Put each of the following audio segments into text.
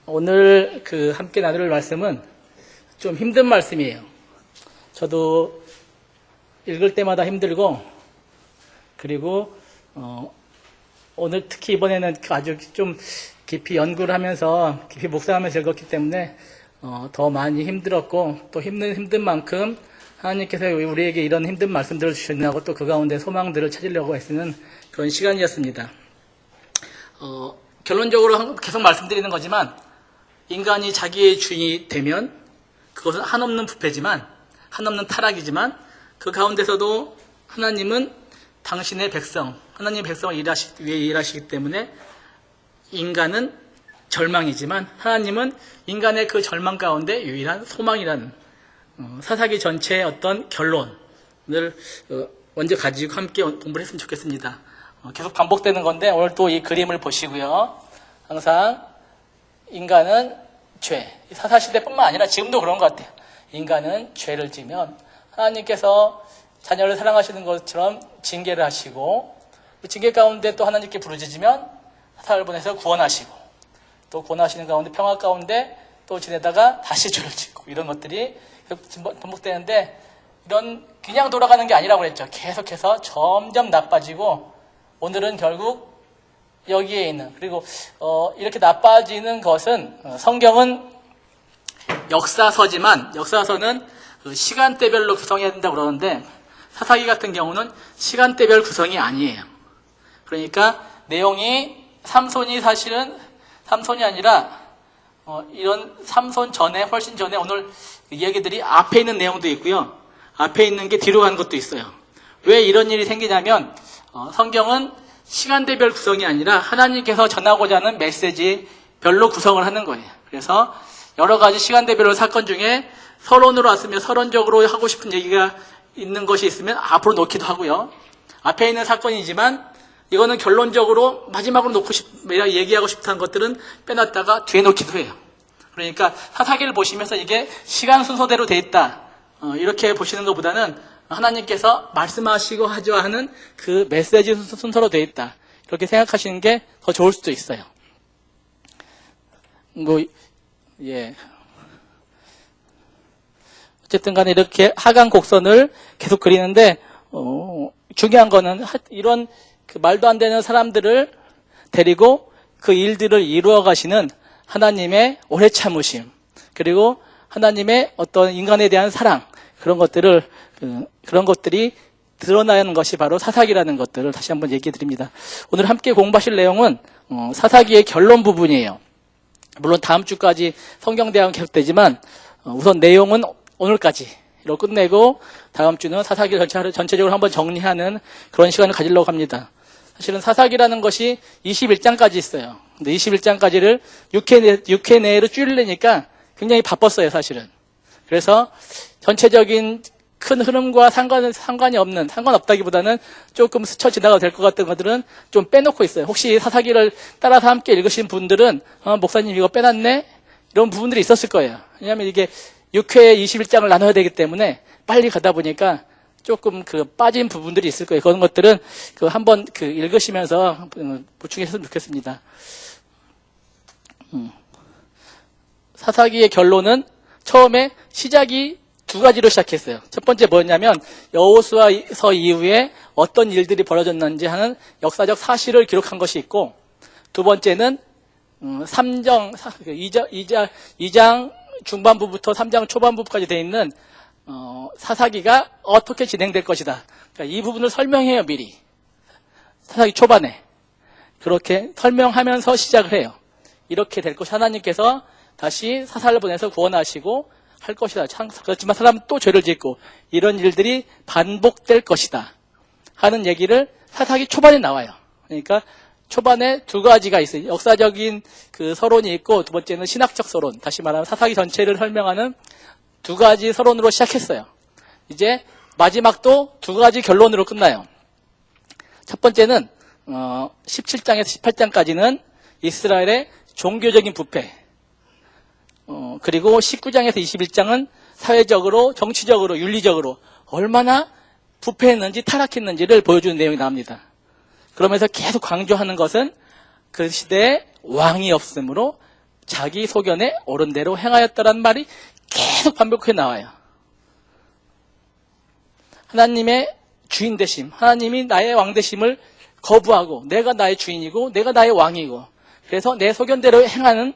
오늘 함께 나눌 말씀은 좀 힘든 말씀이에요. 저도 읽을 때마다 힘들고, 그리고 오늘 특히 이번에는 아주 좀 깊이 연구를 하면서 깊이 묵상하면서 읽었기 때문에 더 많이 힘들었고, 또 힘든 만큼 하나님께서 우리에게 이런 힘든 말씀들을 주셨나고 또 그 가운데 소망들을 찾으려고 애쓰는 그런 시간이었습니다. 결론적으로 계속 말씀드리는 거지만, 인간이 자기의 주인이 되면 그것은 한없는 부패지만, 한없는 타락이지만, 그 가운데서도 하나님은 당신의 백성, 하나님의 백성을 위해 일하시기 때문에 인간은 절망이지만 하나님은 인간의 그 절망 가운데 유일한 소망이라는 사사기 전체의 어떤 결론을 먼저 가지고 함께 공부를 했으면 좋겠습니다. 계속 반복되는 건데 오늘 또 이 그림을 보시고요. 항상 인간은 죄, 사사시대뿐만 아니라 지금도 그런 것 같아요. 인간은 죄를 지면 하나님께서 자녀를 사랑하시는 것처럼 징계를 하시고, 그 징계 가운데 또 하나님께 부르짖으면 사사를 보내서 구원하시고, 또 구원하시는 가운데 평화 가운데 또 지내다가 다시 죄를 짓고, 이런 것들이 계속 반복되는데, 이런 그냥 돌아가는 게 아니라고 그랬죠. 계속해서 점점 나빠지고, 오늘은 결국 여기에 있는, 그리고 이렇게 나빠지는 것은 성경은 역사서지만, 역사서는 시간대별로 구성해야 된다고 그러는데, 사사기 같은 경우는 시간대별 구성이 아니에요. 그러니까 내용이 삼손이 아니라 이런 삼손 전에, 훨씬 전에 오늘 이야기들이 앞에 있는 내용도 있고요, 앞에 있는 게 뒤로 가는 것도 있어요. 왜 이런 일이 생기냐면 성경은 시간대별 구성이 아니라 하나님께서 전하고자 하는 메시지별로 구성을 하는 거예요. 그래서 여러 가지 시간대별로 사건 중에 서론으로 왔으면 서론적으로 하고 싶은 얘기가 있는 것이 있으면 앞으로 놓기도 하고요. 앞에 있는 사건이지만 이거는 결론적으로 마지막으로 얘기하고 싶다는 것들은 빼놨다가 뒤에 놓기도 해요. 그러니까 사사기를 보시면서 이게 시간 순서대로 돼 있다, 이렇게 보시는 것보다는 하나님께서 말씀하시고 하자 하는 그 메시지 순서로 돼 있다, 이렇게 생각하시는 게 더 좋을 수도 있어요. 어쨌든 간에 이렇게 하강 곡선을 계속 그리는데, 중요한 거는 이런 말도 안 되는 사람들을 데리고 그 일들을 이루어 가시는 하나님의 오래 참으심, 그리고 하나님의 어떤 인간에 대한 사랑, 그런 것들이 드러나는 것이 바로 사사기라는 것들을 다시 한번 얘기해 드립니다. 오늘 함께 공부하실 내용은 사사기의 결론 부분이에요. 물론 다음 주까지 성경대학은 계속되지만 우선 내용은 오늘까지로 끝내고 다음 주는 사사기 전체적으로 한번 정리하는 그런 시간을 가지려고 합니다. 사실은 사사기라는 것이 21장까지 있어요. 근데 21장까지를 6회 내로 줄이려니까 굉장히 바빴어요, 사실은. 그래서 전체적인 큰 흐름과 상관없다기보다는 조금 스쳐 지나가도 될 것 같은 것들은 좀 빼놓고 있어요. 혹시 사사기를 따라서 함께 읽으신 분들은 목사님 이거 빼놨네? 이런 부분들이 있었을 거예요. 왜냐하면 이게 6회에 21장을 나눠야 되기 때문에 빨리 가다 보니까 조금 빠진 부분들이 있을 거예요. 그런 것들은 한번 읽으시면서 보충했으면 좋겠습니다. 사사기의 결론은 처음에 시작이 두 가지로 시작했어요. 첫 번째 뭐였냐면 여호수아서 이후에 어떤 일들이 벌어졌는지 하는 역사적 사실을 기록한 것이 있고, 두 번째는 2장 중반부부터 3장 초반부까지 되어 있는 사사기가 어떻게 진행될 것이다. 그러니까 이 부분을 설명해요, 미리. 사사기 초반에. 그렇게 설명하면서 시작을 해요. 이렇게 될 것이 하나님께서 다시 사사를 보내서 구원하시고 할 것이다. 그렇지만 사람은 또 죄를 짓고 이런 일들이 반복될 것이다 하는 얘기를 사사기 초반에 나와요. 그러니까 초반에 두 가지가 있어요. 역사적인 서론이 있고, 두 번째는 신학적 서론, 다시 말하면 사사기 전체를 설명하는 두 가지 서론으로 시작했어요. 이제 마지막도 두 가지 결론으로 끝나요. 첫 번째는 17장에서 18장까지는 이스라엘의 종교적인 부패, 그리고 19장에서 21장은 사회적으로, 정치적으로, 윤리적으로 얼마나 부패했는지 타락했는지를 보여주는 내용이 나옵니다. 그러면서 계속 강조하는 것은 그 시대에 왕이 없으므로 자기 소견에 옳은 대로 행하였다라는 말이 계속 반복해 나와요. 하나님의 주인 되심, 하나님이 나의 왕 되심을 거부하고 내가 나의 주인이고 내가 나의 왕이고 그래서 내 소견대로 행하는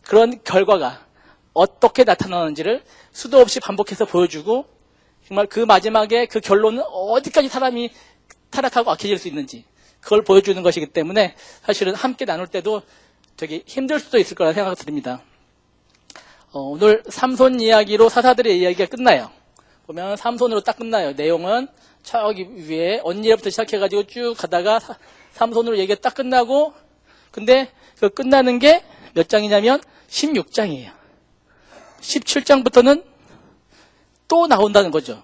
그런 결과가 어떻게 나타나는지를 수도 없이 반복해서 보여주고 정말 그 마지막에 그 결론은 어디까지 사람이 타락하고 악해질 수 있는지 그걸 보여주는 것이기 때문에 사실은 함께 나눌 때도 되게 힘들 수도 있을 거라 생각이 듭니다. 오늘 삼손 이야기로 사사들의 이야기가 끝나요. 보면 삼손으로 딱 끝나요. 내용은 저기 위에 언니부터 시작해가지고 쭉 가다가 삼손으로 얘기가 딱 끝나고 근데 그 끝나는 게 몇 장이냐면 16장이에요. 17장부터는 또 나온다는 거죠.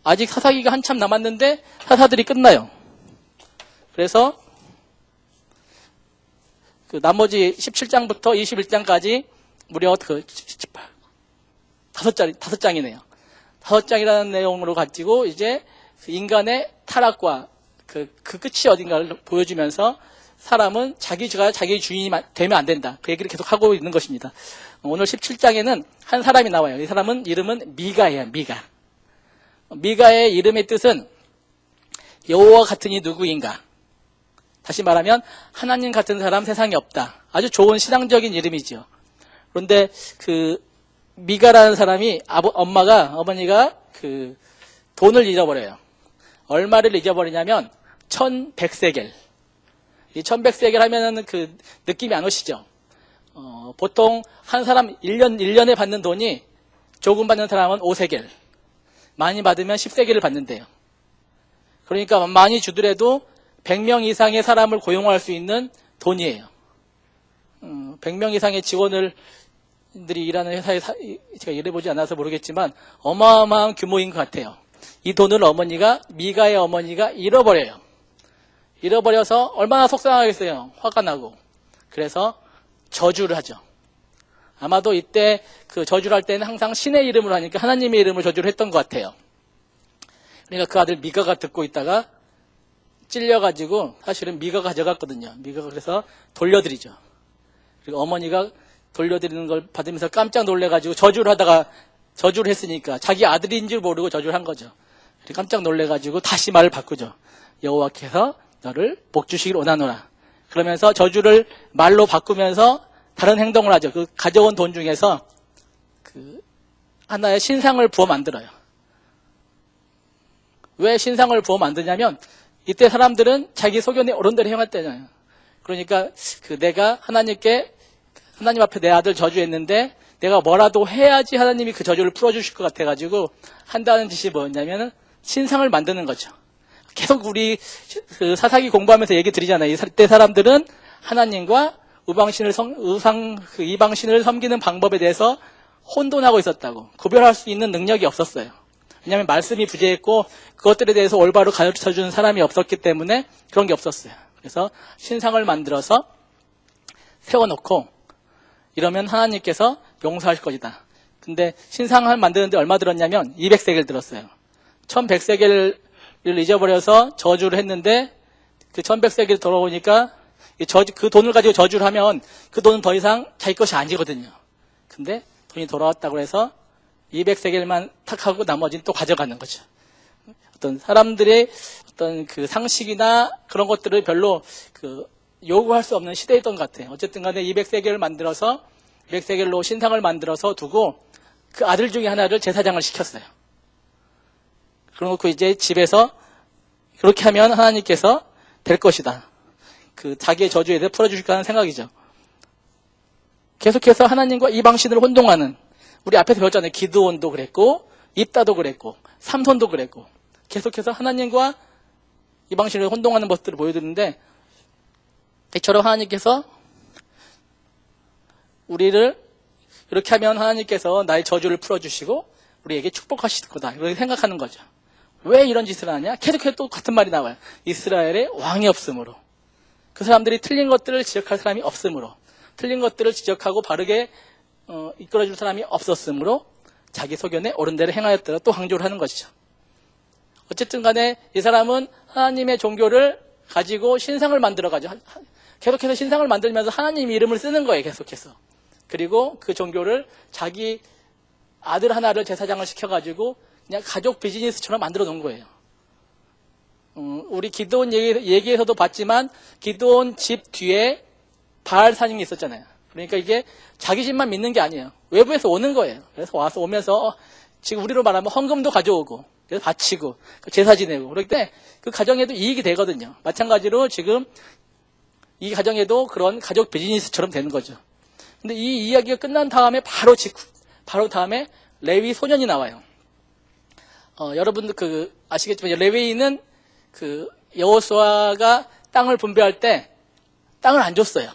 아직 사사기가 한참 남았는데 사사들이 끝나요. 그래서 그 나머지 17장부터 21장까지 무려 그 5장이네요. 5장이라는 내용으로 가지고 이제 그 인간의 타락과 그 끝이 어딘가를 보여주면서 사람은 자기가 자기 주인이 되면 안 된다. 그 얘기를 계속 하고 있는 것입니다. 오늘 17장에는 한 사람이 나와요. 이 사람은 이름은 미가예요. 미가. 미가의 이름의 뜻은 여호와 같으니 누구인가. 다시 말하면 하나님 같은 사람 세상에 없다. 아주 좋은 신앙적인 이름이죠. 그런데 그 미가라는 사람이 어머니가 그 돈을 잊어버려요. 얼마를 잊어버리냐면 1100세겔. 이 1100세겔 하면은 그 느낌이 안 오시죠? 보통 한 사람 1년에 받는 돈이 조금 받는 사람은 5세겔. 많이 받으면 10세겔을 받는데요. 그러니까 많이 주더라도 100명 이상의 사람을 고용할 수 있는 돈이에요. 100명 이상의 직원들이 일하는 회사에 제가 일해보지 않아서 모르겠지만 어마어마한 규모인 것 같아요. 이 돈을 미가의 어머니가 잃어버려요. 잃어버려서 얼마나 속상하겠어요. 화가 나고. 그래서 저주를 하죠. 아마도 이때 그 저주를 할 때는 항상 신의 이름으로 하니까 하나님의 이름으로 저주를 했던 것 같아요. 그러니까 그 아들 미가가 듣고 있다가 찔려가지고 사실은 미가가 가져갔거든요. 미가가 그래서 돌려드리죠. 그리고 어머니가 돌려드리는 걸 받으면서 깜짝 놀래가지고 저주를 했으니까 자기 아들인 줄 모르고 저주를 한 거죠. 깜짝 놀래가지고 다시 말을 바꾸죠. 여호와께서 너를 복 주시길 원하노라. 그러면서 저주를 말로 바꾸면서 다른 행동을 하죠. 그 가져온 돈 중에서 그 하나의 신상을 부어 만들어요. 왜 신상을 부어 만드냐면 이때 사람들은 자기 소견에 옳은 대로 행했대잖아요. 그러니까 내가 하나님 앞에 내 아들 저주했는데 내가 뭐라도 해야지 하나님이 그 저주를 풀어주실 것 같아가지고 한다는 짓이 뭐였냐면 신상을 만드는 거죠. 계속 우리 그 사사기 공부하면서 얘기 드리잖아요. 이때 사람들은 하나님과 이방신을 섬기는 방법에 대해서 혼돈하고 있었다고. 구별할 수 있는 능력이 없었어요. 왜냐하면 말씀이 부재했고 그것들에 대해서 올바로 가르쳐주는 사람이 없었기 때문에 그런 게 없었어요. 그래서 신상을 만들어서 세워놓고 이러면 하나님께서 용서하실 것이다. 근데 신상을 만드는데 얼마 들었냐면 200세겔 들었어요. 1100세겔을 잊어버려서 저주를 했는데 그 1100세겔 돌아오니까 그 돈을 가지고 저주를 하면 그 돈은 더 이상 자기 것이 아니거든요. 근데 돈이 돌아왔다고 해서 200세겔만 탁 하고 나머지는 또 가져가는 거죠. 어떤 사람들의 어떤 그 상식이나 그런 것들을 별로 요구할 수 없는 시대였던 것 같아요. 어쨌든 간에 200세겔을 만들어서 200세겔로 신상을 만들어서 두고 그 아들 중에 하나를 제사장을 시켰어요. 그러고 이제 집에서 그렇게 하면 하나님께서 될 것이다. 그 자기의 저주에 대해 풀어주실까 하는 생각이죠. 계속해서 하나님과 이방신을 혼동하는 우리 앞에서 배웠잖아요. 기드온도 그랬고 입다도 그랬고 삼손도 그랬고 계속해서 하나님과 이방신을 혼동하는 모습들을 보여드리는데 이처럼 하나님께서 우리를 이렇게 하면 하나님께서 나의 저주를 풀어주시고 우리에게 축복하실 거다. 이렇게 생각하는 거죠. 왜 이런 짓을 하냐? 계속해서 또 같은 말이 나와요. 이스라엘에 왕이 없으므로. 그 사람들이 틀린 것들을 지적할 사람이 없으므로. 틀린 것들을 지적하고 바르게 이끌어줄 사람이 없었으므로 자기 소견에 옳은 대로 행하였더라. 또 강조를 하는 것이죠. 어쨌든 간에 이 사람은 하나님의 종교를 가지고 신상을 만들어가지고 계속해서 신상을 만들면서 하나님 이름을 쓰는 거예요, 계속해서. 그리고 그 종교를 자기 아들 하나를 제사장을 시켜가지고 그냥 가족 비즈니스처럼 만들어 놓은 거예요. 우리 기드온 얘기에서도 봤지만 기드온 집 뒤에 바알 산이 있었잖아요. 그러니까 이게 자기 집만 믿는 게 아니에요. 외부에서 오는 거예요. 그래서 와서 오면서 지금 우리로 말하면 헌금도 가져오고 그래서 바치고 제사 지내고 그럴 때 그 가정에도 이익이 되거든요. 마찬가지로 지금 이 가정에도 그런 가족 비즈니스처럼 되는 거죠. 근데 이 이야기가 끝난 다음에 바로 다음에 레위 소년이 나와요. 여러분들 아시겠지만 레위인은 여호수아가 땅을 분배할 때 땅을 안 줬어요.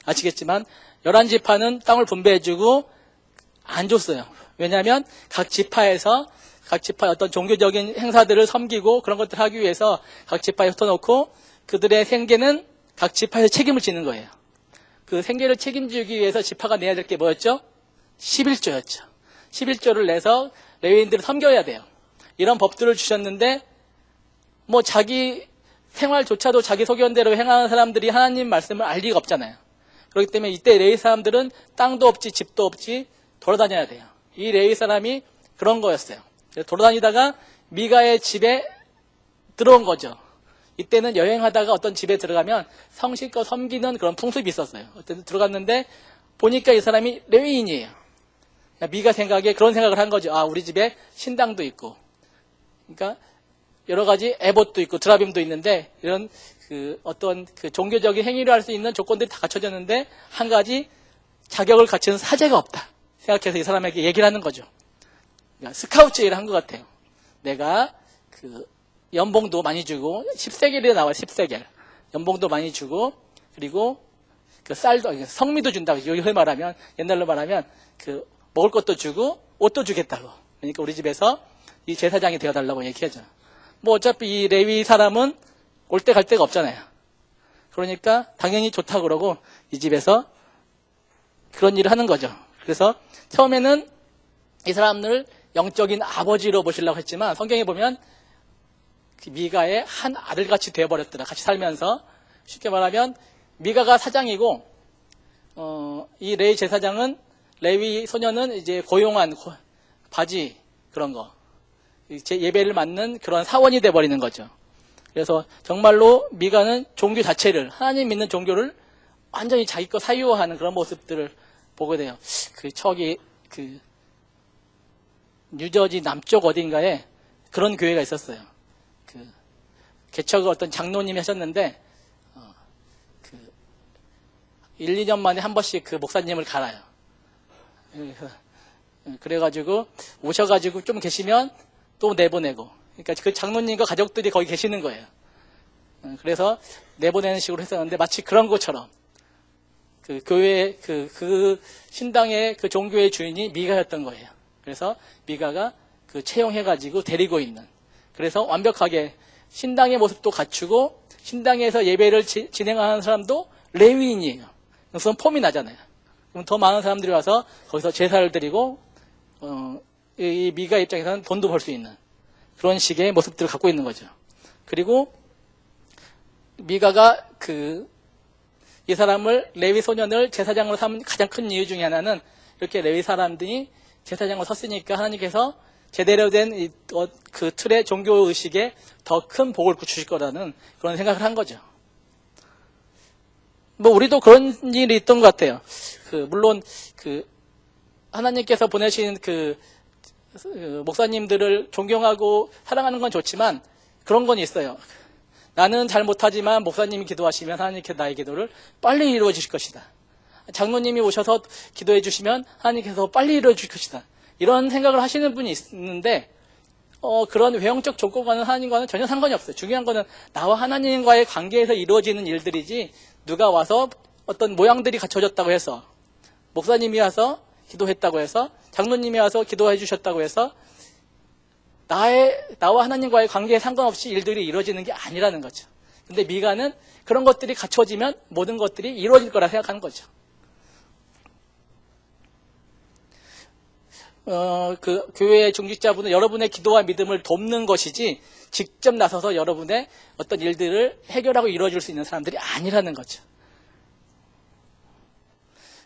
아시겠지만 11지파는 땅을 분배해주고 안 줬어요. 왜냐하면 각 지파의 어떤 종교적인 행사들을 섬기고 그런 것들을 하기 위해서 각 지파에 흩어놓고 그들의 생계는 각 지파에서 책임을 지는 거예요. 그 생계를 책임지기 위해서 지파가 내야 될 게 뭐였죠? 11조였죠. 11조를 내서 레위인들을 섬겨야 돼요. 이런 법들을 주셨는데 뭐 자기 생활조차도 자기 소견대로 행하는 사람들이 하나님 말씀을 알 리가 없잖아요. 그렇기 때문에 이때 레위 사람들은 땅도 없지 집도 없지 돌아다녀야 돼요. 이 레위 사람이 그런 거였어요. 돌아다니다가 미가의 집에 들어온 거죠. 이때는 여행하다가 어떤 집에 들어가면 성실껏 섬기는 그런 풍습이 있었어요. 어쨌든 들어갔는데 보니까 이 사람이 레위인이에요. 미가 생각에 그런 생각을 한 거죠. 아, 우리 집에 신당도 있고, 그러니까 여러 가지 에봇도 있고 드라빔도 있는데 이런 어떤 종교적인 행위를 할 수 있는 조건들이 다 갖춰졌는데 한 가지 자격을 갖춘 사제가 없다 생각해서 이 사람에게 얘기를 하는 거죠. 그러니까 스카우트 일을 한 것 같아요. 내가 연봉도 많이 주고 10세겔이 나와요. 10세겔 연봉도 많이 주고 그리고 쌀도 성미도 준다고 옛날로 말하면 먹을 것도 주고 옷도 주겠다고. 그러니까 우리 집에서 이 제사장이 되어달라고 얘기하죠. 뭐 어차피 이 레위 사람은 올 때 갈 데가 없잖아요. 그러니까 당연히 좋다고 그러고 이 집에서 그런 일을 하는 거죠. 그래서 처음에는 이 사람을 영적인 아버지로 모시려고 했지만 성경에 보면 미가의 한 아들같이 되어버렸더라. 같이 살면서. 쉽게 말하면 미가가 사장이고 이 레위 제사장은 레위 소년은 이제 고용한 바지 그런 거 예배를 맡는 그런 사원이 돼버리는 거죠. 그래서 정말로 미가는 종교 자체를 하나님 믿는 종교를 완전히 자기 거 사유화하는 그런 모습들을 보게 돼요. 뉴저지 남쪽 어딘가에 그런 교회가 있었어요. 개척을 어떤 장로님이 하셨는데 1, 2년 만에 한 번씩 그 목사님을 갈아요. 그래가지고 오셔가지고 좀 계시면 또 내보내고, 그러니까 그 장로님과 가족들이 거기 계시는 거예요. 그래서 내보내는 식으로 했었는데 마치 그런 것처럼 교회 신당의 종교의 주인이 미가였던 거예요. 그래서 미가가 채용해가지고 데리고 있는. 그래서 완벽하게 신당의 모습도 갖추고 신당에서 예배를 진행하는 사람도 레위인이에요. 우선 폼이 나잖아요. 그럼 더 많은 사람들이 와서 거기서 제사를 드리고 이 미가 입장에서는 돈도 벌 수 있는 그런 식의 모습들을 갖고 있는 거죠. 그리고 미가가 이 사람을 레위 소년을 제사장으로 삼은 가장 큰 이유 중에 하나는 이렇게 레위 사람들이 제사장으로 섰으니까 하나님께서 제대로 된 그 틀의 종교 의식에 더 큰 복을 주실 거라는 그런 생각을 한 거죠. 뭐 우리도 그런 일이 있던 것 같아요. 물론 하나님께서 보내신 목사님들을 존경하고 사랑하는 건 좋지만 그런 건 있어요. 나는 잘 못하지만 목사님이 기도하시면 하나님께서 나의 기도를 빨리 이루어 주실 것이다. 장로님이 오셔서 기도해 주시면 하나님께서 빨리 이루어 주실 것이다. 이런 생각을 하시는 분이 있는데 그런 외형적 조건과는 하나님과는 전혀 상관이 없어요. 중요한 거는 나와 하나님과의 관계에서 이루어지는 일들이지 누가 와서 어떤 모양들이 갖춰졌다고 해서 목사님이 와서 기도했다고 해서 장로님이 와서 기도해 주셨다고 해서 나와 하나님과의 관계에 상관없이 일들이 이루어지는 게 아니라는 거죠. 근데 미가는 그런 것들이 갖춰지면 모든 것들이 이루어질 거라 생각하는 거죠. 교회의 중직자분은 여러분의 기도와 믿음을 돕는 것이지 직접 나서서 여러분의 어떤 일들을 해결하고 이루어질 수 있는 사람들이 아니라는 거죠.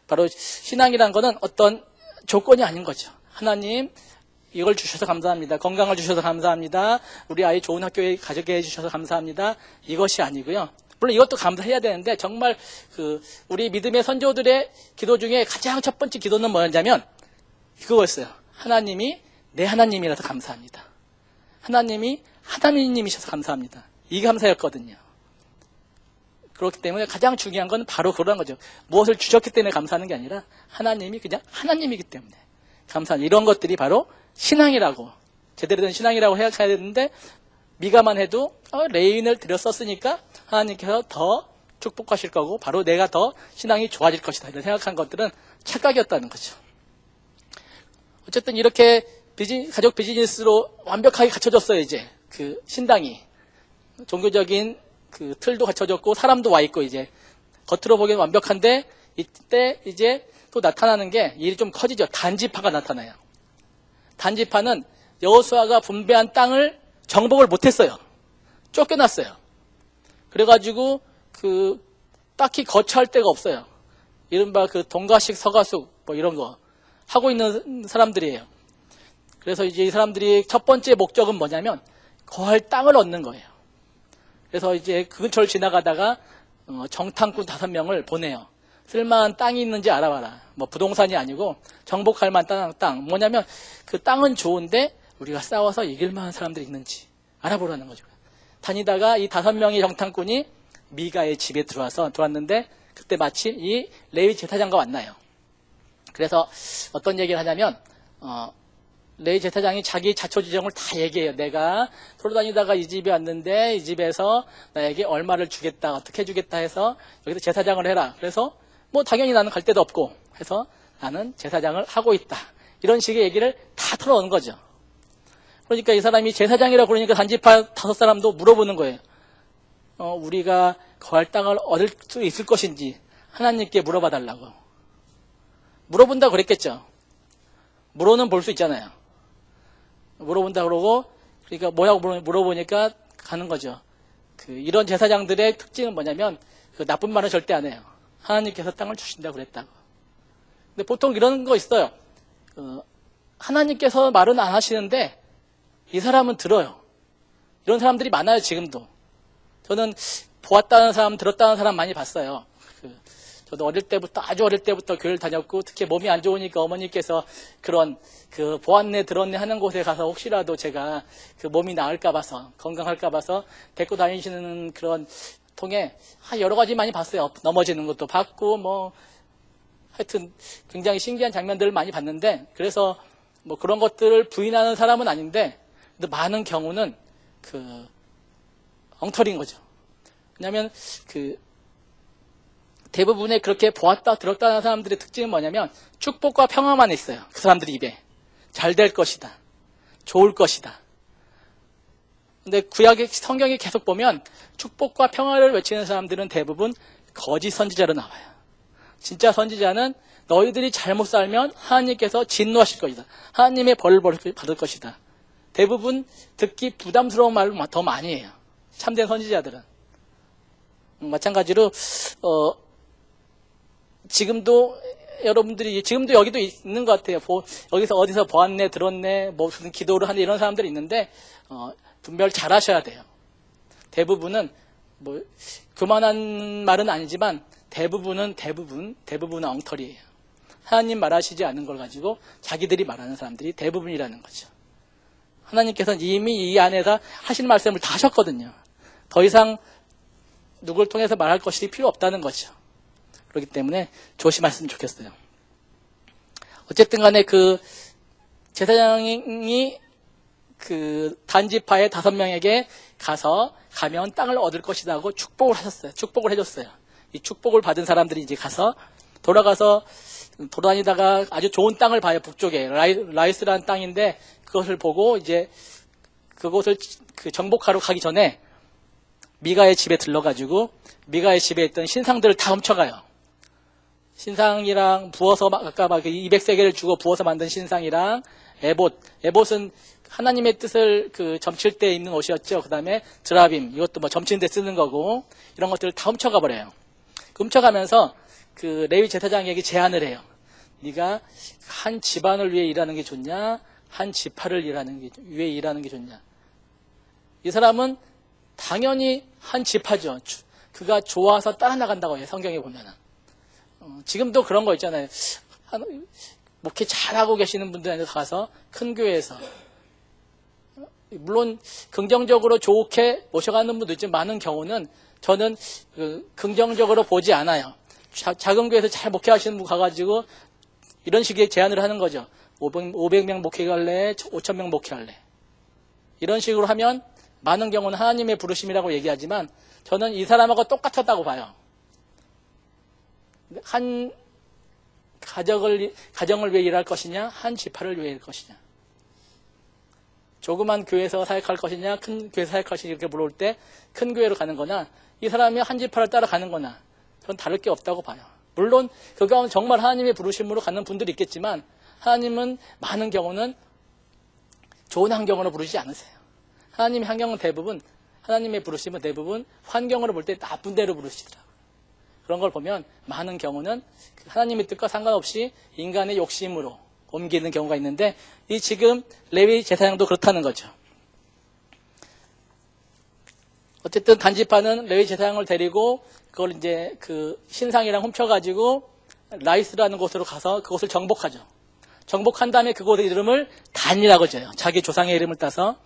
바로 신앙이란 거는 어떤 조건이 아닌 거죠. 하나님, 이걸 주셔서 감사합니다. 건강을 주셔서 감사합니다. 우리 아이 좋은 학교에 가게 해주셔서 감사합니다. 이것이 아니고요. 물론 이것도 감사해야 되는데, 정말 우리 믿음의 선조들의 기도 중에 가장 첫 번째 기도는 뭐였냐면 그거였어요. 하나님이 내 하나님이라서 감사합니다. 하나님이 하나님이셔서 감사합니다. 이 감사였거든요. 그렇기 때문에 가장 중요한 건 바로 그런 거죠. 무엇을 주셨기 때문에 감사하는 게 아니라 하나님이 그냥 하나님이기 때문에 감사하는, 이런 것들이 바로 신앙이라고, 제대로 된 신앙이라고 해야 되는데, 미가만 해도 레인을 들였었으니까 하나님께서 더 축복하실 거고 바로 내가 더 신앙이 좋아질 것이다, 이런 생각한 것들은 착각이었다는 거죠. 어쨌든 이렇게 가족 비즈니스로 완벽하게 갖춰졌어요. 이제 그 신당이 종교적인 그 틀도 갖춰졌고 사람도 와 있고, 이제 겉으로 보기엔 완벽한데, 이때 이제 또 나타나는 게 일이 좀 커지죠. 단지파가 나타나요. 단지파는 여호수아가 분배한 땅을 정복을 못했어요. 쫓겨났어요. 그래가지고 딱히 거처할 데가 없어요. 이른바 동가식 서가숙 뭐 이런 거 하고 있는 사람들이에요. 그래서 이제 이 사람들이 첫 번째 목적은 뭐냐면 거할 땅을 얻는 거예요. 그래서 이제 그 근처를 지나가다가 정탐꾼 5명을 보내요. 쓸만한 땅이 있는지 알아봐라. 뭐 부동산이 아니고 정복할 만한 땅. 뭐냐면 그 땅은 좋은데 우리가 싸워서 이길 만한 사람들이 있는지 알아보라는 거죠. 다니다가 이 5명의 정탐꾼이 미가의 집에 들어왔는데, 그때 마침 이 레위 제사장과 만나요. 그래서 어떤 얘기를 하냐면 레위 제사장이 자기 자초지종을 다 얘기해요. 내가 돌아다니다가 이 집에 왔는데 이 집에서 나에게 얼마를 주겠다, 어떻게 해주겠다 해서 여기서 제사장을 해라. 그래서 뭐 당연히 나는 갈 데도 없고 해서 나는 제사장을 하고 있다, 이런 식의 얘기를 다 털어놓은 거죠. 그러니까 이 사람이 제사장이라고 그러니까 단지파 5사람도 물어보는 거예요. 우리가 거할 땅을 얻을 수 있을 것인지 하나님께 물어봐 달라고. 물어본다고 그랬겠죠. 물어는 볼 수 있잖아요. 물어본다 그러고, 그러니까 뭐라고 물어보니까 가는 거죠. 이런 제사장들의 특징은 뭐냐면 나쁜 말은 절대 안 해요. 하나님께서 땅을 주신다고 그랬다고. 근데 보통 이런 거 있어요. 하나님께서 말은 안 하시는데 이 사람은 들어요. 이런 사람들이 많아요, 지금도. 저는 보았다는 사람, 들었다는 사람 많이 봤어요. 저도 아주 어릴 때부터 교회를 다녔고, 특히 몸이 안 좋으니까 어머니께서 그런 보았네, 들었네 하는 곳에 가서 혹시라도 제가 몸이 나을까 봐서, 건강할까 봐서 데리고 다니시는 그런 통에 여러 가지 많이 봤어요. 넘어지는 것도 봤고, 뭐, 하여튼 굉장히 신기한 장면들을 많이 봤는데, 그래서 뭐 그런 것들을 부인하는 사람은 아닌데, 근데 많은 경우는 엉터리인 거죠. 왜냐하면 대부분의 그렇게 보았다 들었다는 사람들의 특징은 뭐냐면 축복과 평화만 있어요. 그 사람들 입에 잘 될 것이다, 좋을 것이다. 근데 구약의 성경에 계속 보면 축복과 평화를 외치는 사람들은 대부분 거짓 선지자로 나와요. 진짜 선지자는 너희들이 잘못 살면 하나님께서 진노하실 것이다, 하나님의 벌을 받을 것이다. 대부분 듣기 부담스러운 말을 더 많이 해요, 참된 선지자들은. 마찬가지로 지금도 여러분들이 지금도 여기도 있는 것 같아요. 여기서 어디서 보았네, 들었네, 뭐 무슨 기도를 하네, 이런 사람들이 있는데 분별 잘 하셔야 돼요. 대부분은 뭐 그만한 말은 아니지만 대부분은 엉터리예요. 하나님 말하시지 않은 걸 가지고 자기들이 말하는 사람들이 대부분이라는 거죠. 하나님께서는 이미 이 안에서 하신 말씀을 다 하셨거든요. 더 이상 누굴 통해서 말할 것이 필요 없다는 거죠. 그렇기 때문에 조심하셨으면 좋겠어요. 어쨌든 간에 제사장이 단지파의 5명에게 가면 땅을 얻을 것이다 하고 축복을 하셨어요. 축복을 해줬어요. 이 축복을 받은 사람들이 이제 돌아가서 돌아다니다가 아주 좋은 땅을 봐요. 북쪽에 라이스라는 땅인데, 그것을 보고 이제 그곳을 정복하러 가기 전에 미가의 집에 들러가지고 미가의 집에 있던 신상들을 다 훔쳐가요. 신상이랑 부어서, 아까 200세겔을 주고 부어서 만든 신상이랑 에봇은 하나님의 뜻을 점칠 때 입는 옷이었죠. 그 다음에 드라빔, 이것도 뭐 점치는 데 쓰는 거고, 이런 것들을 다 훔쳐가 버려요. 훔쳐가면서 그 레위 제사장에게 제안을 해요. 네가 한 집안을 위해 일하는 게 좋냐, 한 지파를 위해 일하는 게 좋냐. 이 사람은 당연히 한 지파죠. 그가 좋아서 따라 나간다고 해요. 성경에 보면은. 지금도 그런 거 있잖아요. 목회 잘하고 계시는 분들한테 가서 큰 교회에서 물론 긍정적으로 좋게 모셔가는 분도 있지만 많은 경우는 저는 긍정적으로 보지 않아요. 작은 교회에서 잘 목회하시는 분 가가지고 이런 식의 제안을 하는 거죠. 500명 목회할래? 5,000명 목회할래? 이런 식으로 하면 많은 경우는 하나님의 부르심이라고 얘기하지만 저는 이 사람하고 똑같았다고 봐요. 한 가정을 위해 일할 것이냐, 한 지파를 위해 일할 것이냐. 조그만 교회에서 사역할 것이냐, 큰 교회에서 사역할 것이냐 이렇게 물어볼 때 큰 교회로 가는 거나 이 사람이 한 지파를 따라가는 거나 저는 다를 게 없다고 봐요. 물론 그 가운데 정말 하나님의 부르심으로 가는 분들이 있겠지만 하나님은 많은 경우는 좋은 환경으로 부르시지 않으세요. 하나님의 환경은 대부분, 하나님의 부르심은 대부분 환경으로 볼 때 나쁜 데로 부르시더라고요. 그런 걸 보면 많은 경우는 하나님의 뜻과 상관없이 인간의 욕심으로 옮기는 경우가 있는데 이 지금 레위 제사장도 그렇다는 거죠. 어쨌든 단지파는 레위 제사장을 데리고 그걸 이제 그 신상이랑 훔쳐가지고 라이스라는 곳으로 가서 그곳을 정복하죠. 정복한 다음에 그곳의 이름을 단이라고 지어요. 자기 조상의 이름을 따서.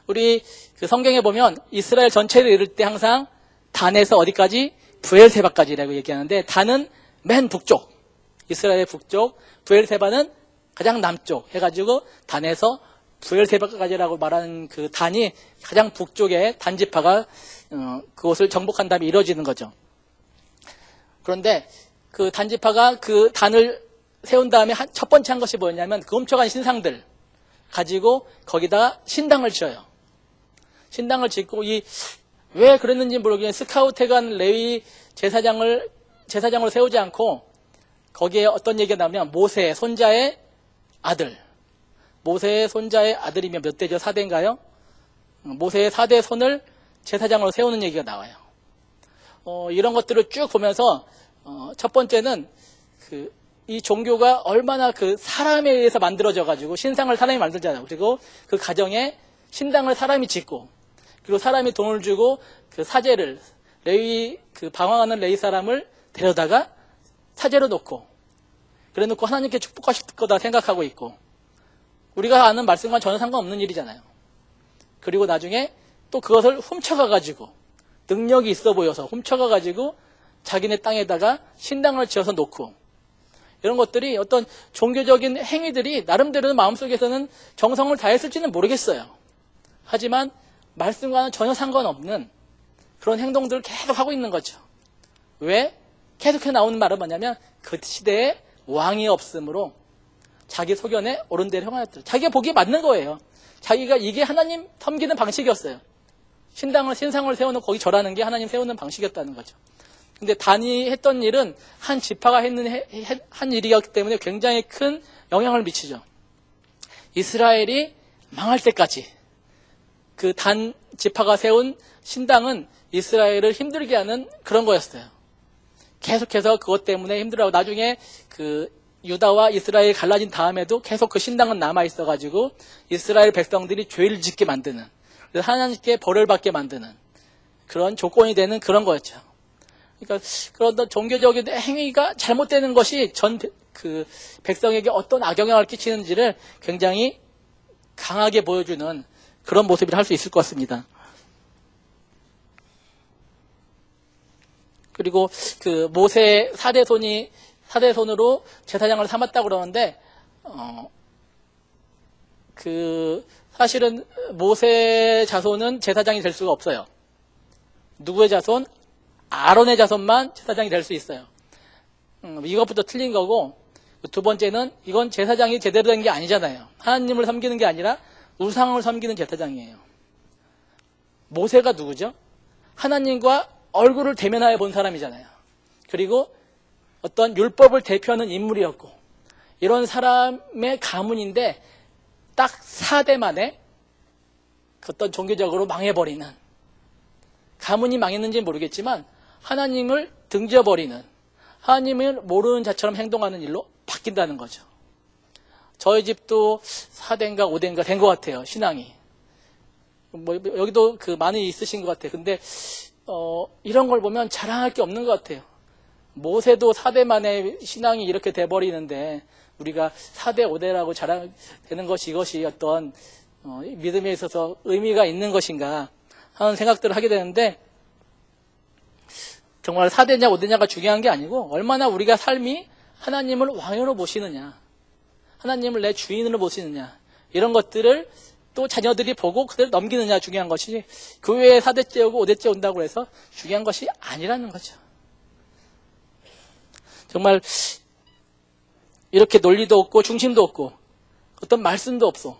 우리 그 성경에 보면 이스라엘 전체를 이룰 때 항상 단에서 어디까지? 브엘세바까지라고 얘기하는데 단은 맨 북쪽, 이스라엘의 북쪽, 브엘세바는 가장 남쪽 해가지고 단에서 브엘세바까지라고 말하는 그 단이 가장 북쪽에 단지파가 그곳을 정복한 다음에 이루어지는 거죠. 그런데 그 단지파가 그 단을 세운 다음에 첫 번째 한 것이 뭐였냐면 그 훔쳐간 신상들 가지고 거기다가 신당을 지어요. 신당을 짓고 왜 그랬는지 모르겠는데 스카우트해간 레위 제사장을 세우지 않고 거기에 어떤 얘기가 나오면 모세의 손자의 아들, 모세의 손자의 아들이면 몇 대죠? 4대인가요? 모세의 4대 손을 제사장으로 세우는 얘기가 나와요. 이런 것들을 쭉 보면서 첫 번째는 이 종교가 얼마나 그 사람에 의해서 만들어져 가지고 신상을 사람이 만들잖아요. 그리고 그 가정에 신당을 사람이 짓고 그리고 사람이 돈을 주고 그 사제를 방황하는 레위 사람을 데려다가 사제로 놓고 그래 놓고 하나님께 축복하실 거다 생각하고 있고 우리가 아는 말씀과는 전혀 상관없는 일이잖아요. 그리고 나중에 또 그것을 훔쳐가가지고 능력이 있어 보여서 훔쳐가가지고 자기네 땅에다가 신당을 지어서 놓고 이런 것들이 어떤 종교적인 행위들이 나름대로 마음속에서는 정성을 다했을지는 모르겠어요. 하지만 말씀과는 전혀 상관없는 그런 행동들을 계속 하고 있는 거죠. 왜? 계속해서 나오는 말은 뭐냐면 그 시대에 왕이 없으므로 자기 소견에 옳은 대로 행하였더라. 자기가 보기에 맞는 거예요. 자기가 이게 하나님 섬기는 방식이었어요. 신상을 세워놓고 거기 절하는 게 하나님 세우는 방식이었다는 거죠. 근데 단이 했던 일은 한 지파가 한 일이었기 때문에 굉장히 큰 영향을 미치죠. 이스라엘이 망할 때까지 그 단 지파가 세운 신당은 이스라엘을 힘들게 하는 그런 거였어요. 계속해서 그것 때문에 힘들어하고 나중에 그 유다와 이스라엘이 갈라진 다음에도 계속 그 신당은 남아있어가지고 이스라엘 백성들이 죄를 짓게 만드는, 그래서 하나님께 벌을 받게 만드는 그런 조건이 되는 그런 거였죠. 그러니까 그런 종교적인 행위가 잘못되는 것이 그 백성에게 어떤 악영향을 끼치는지를 굉장히 강하게 보여주는 그런 모습이라 할 수 있을 것 같습니다. 그리고 그 모세 4대손으로 제사장을 삼았다고 그러는데, 사실은 모세 자손은 제사장이 될 수가 없어요. 누구의 자손? 아론의 자손만 제사장이 될 수 있어요. 이것부터 틀린 거고, 두 번째는 이건 제사장이 제대로 된 게 아니잖아요. 하나님을 섬기는 게 아니라 우상을 섬기는 제사장이에요. 모세가 누구죠? 하나님과 얼굴을 대면하여 본 사람이잖아요. 그리고 어떤 율법을 대표하는 인물이었고, 이런 사람의 가문인데 딱 4대 만에 어떤 종교적으로 망해버리는, 가문이 망했는지는 모르겠지만 하나님을 등져버리는, 하나님을 모르는 자처럼 행동하는 일로 바뀐다는 거죠. 저희 집도 4대인가 5대인가 된 것 같아요, 신앙이. 여기도 많이 있으신 것 같아요. 근데, 이런 걸 보면 자랑할 게 없는 것 같아요. 모세도 4대 만에 신앙이 이렇게 돼버리는데, 우리가 4대, 5대라고 자랑되는 것이 이것이 어떤, 믿음에 있어서 의미가 있는 것인가 하는 생각들을 하게 되는데, 정말 4대냐 5대냐가 중요한 게 아니고 얼마나 우리가 삶이 하나님을 왕으로 모시느냐, 하나님을 내 주인으로 모시느냐, 이런 것들을 또 자녀들이 보고 그대로 넘기느냐 중요한 것이지, 교회에 4대째 오고 5대째 온다고 해서 중요한 것이 아니라는 거죠. 정말 이렇게 논리도 없고 중심도 없고 어떤 말씀도 없어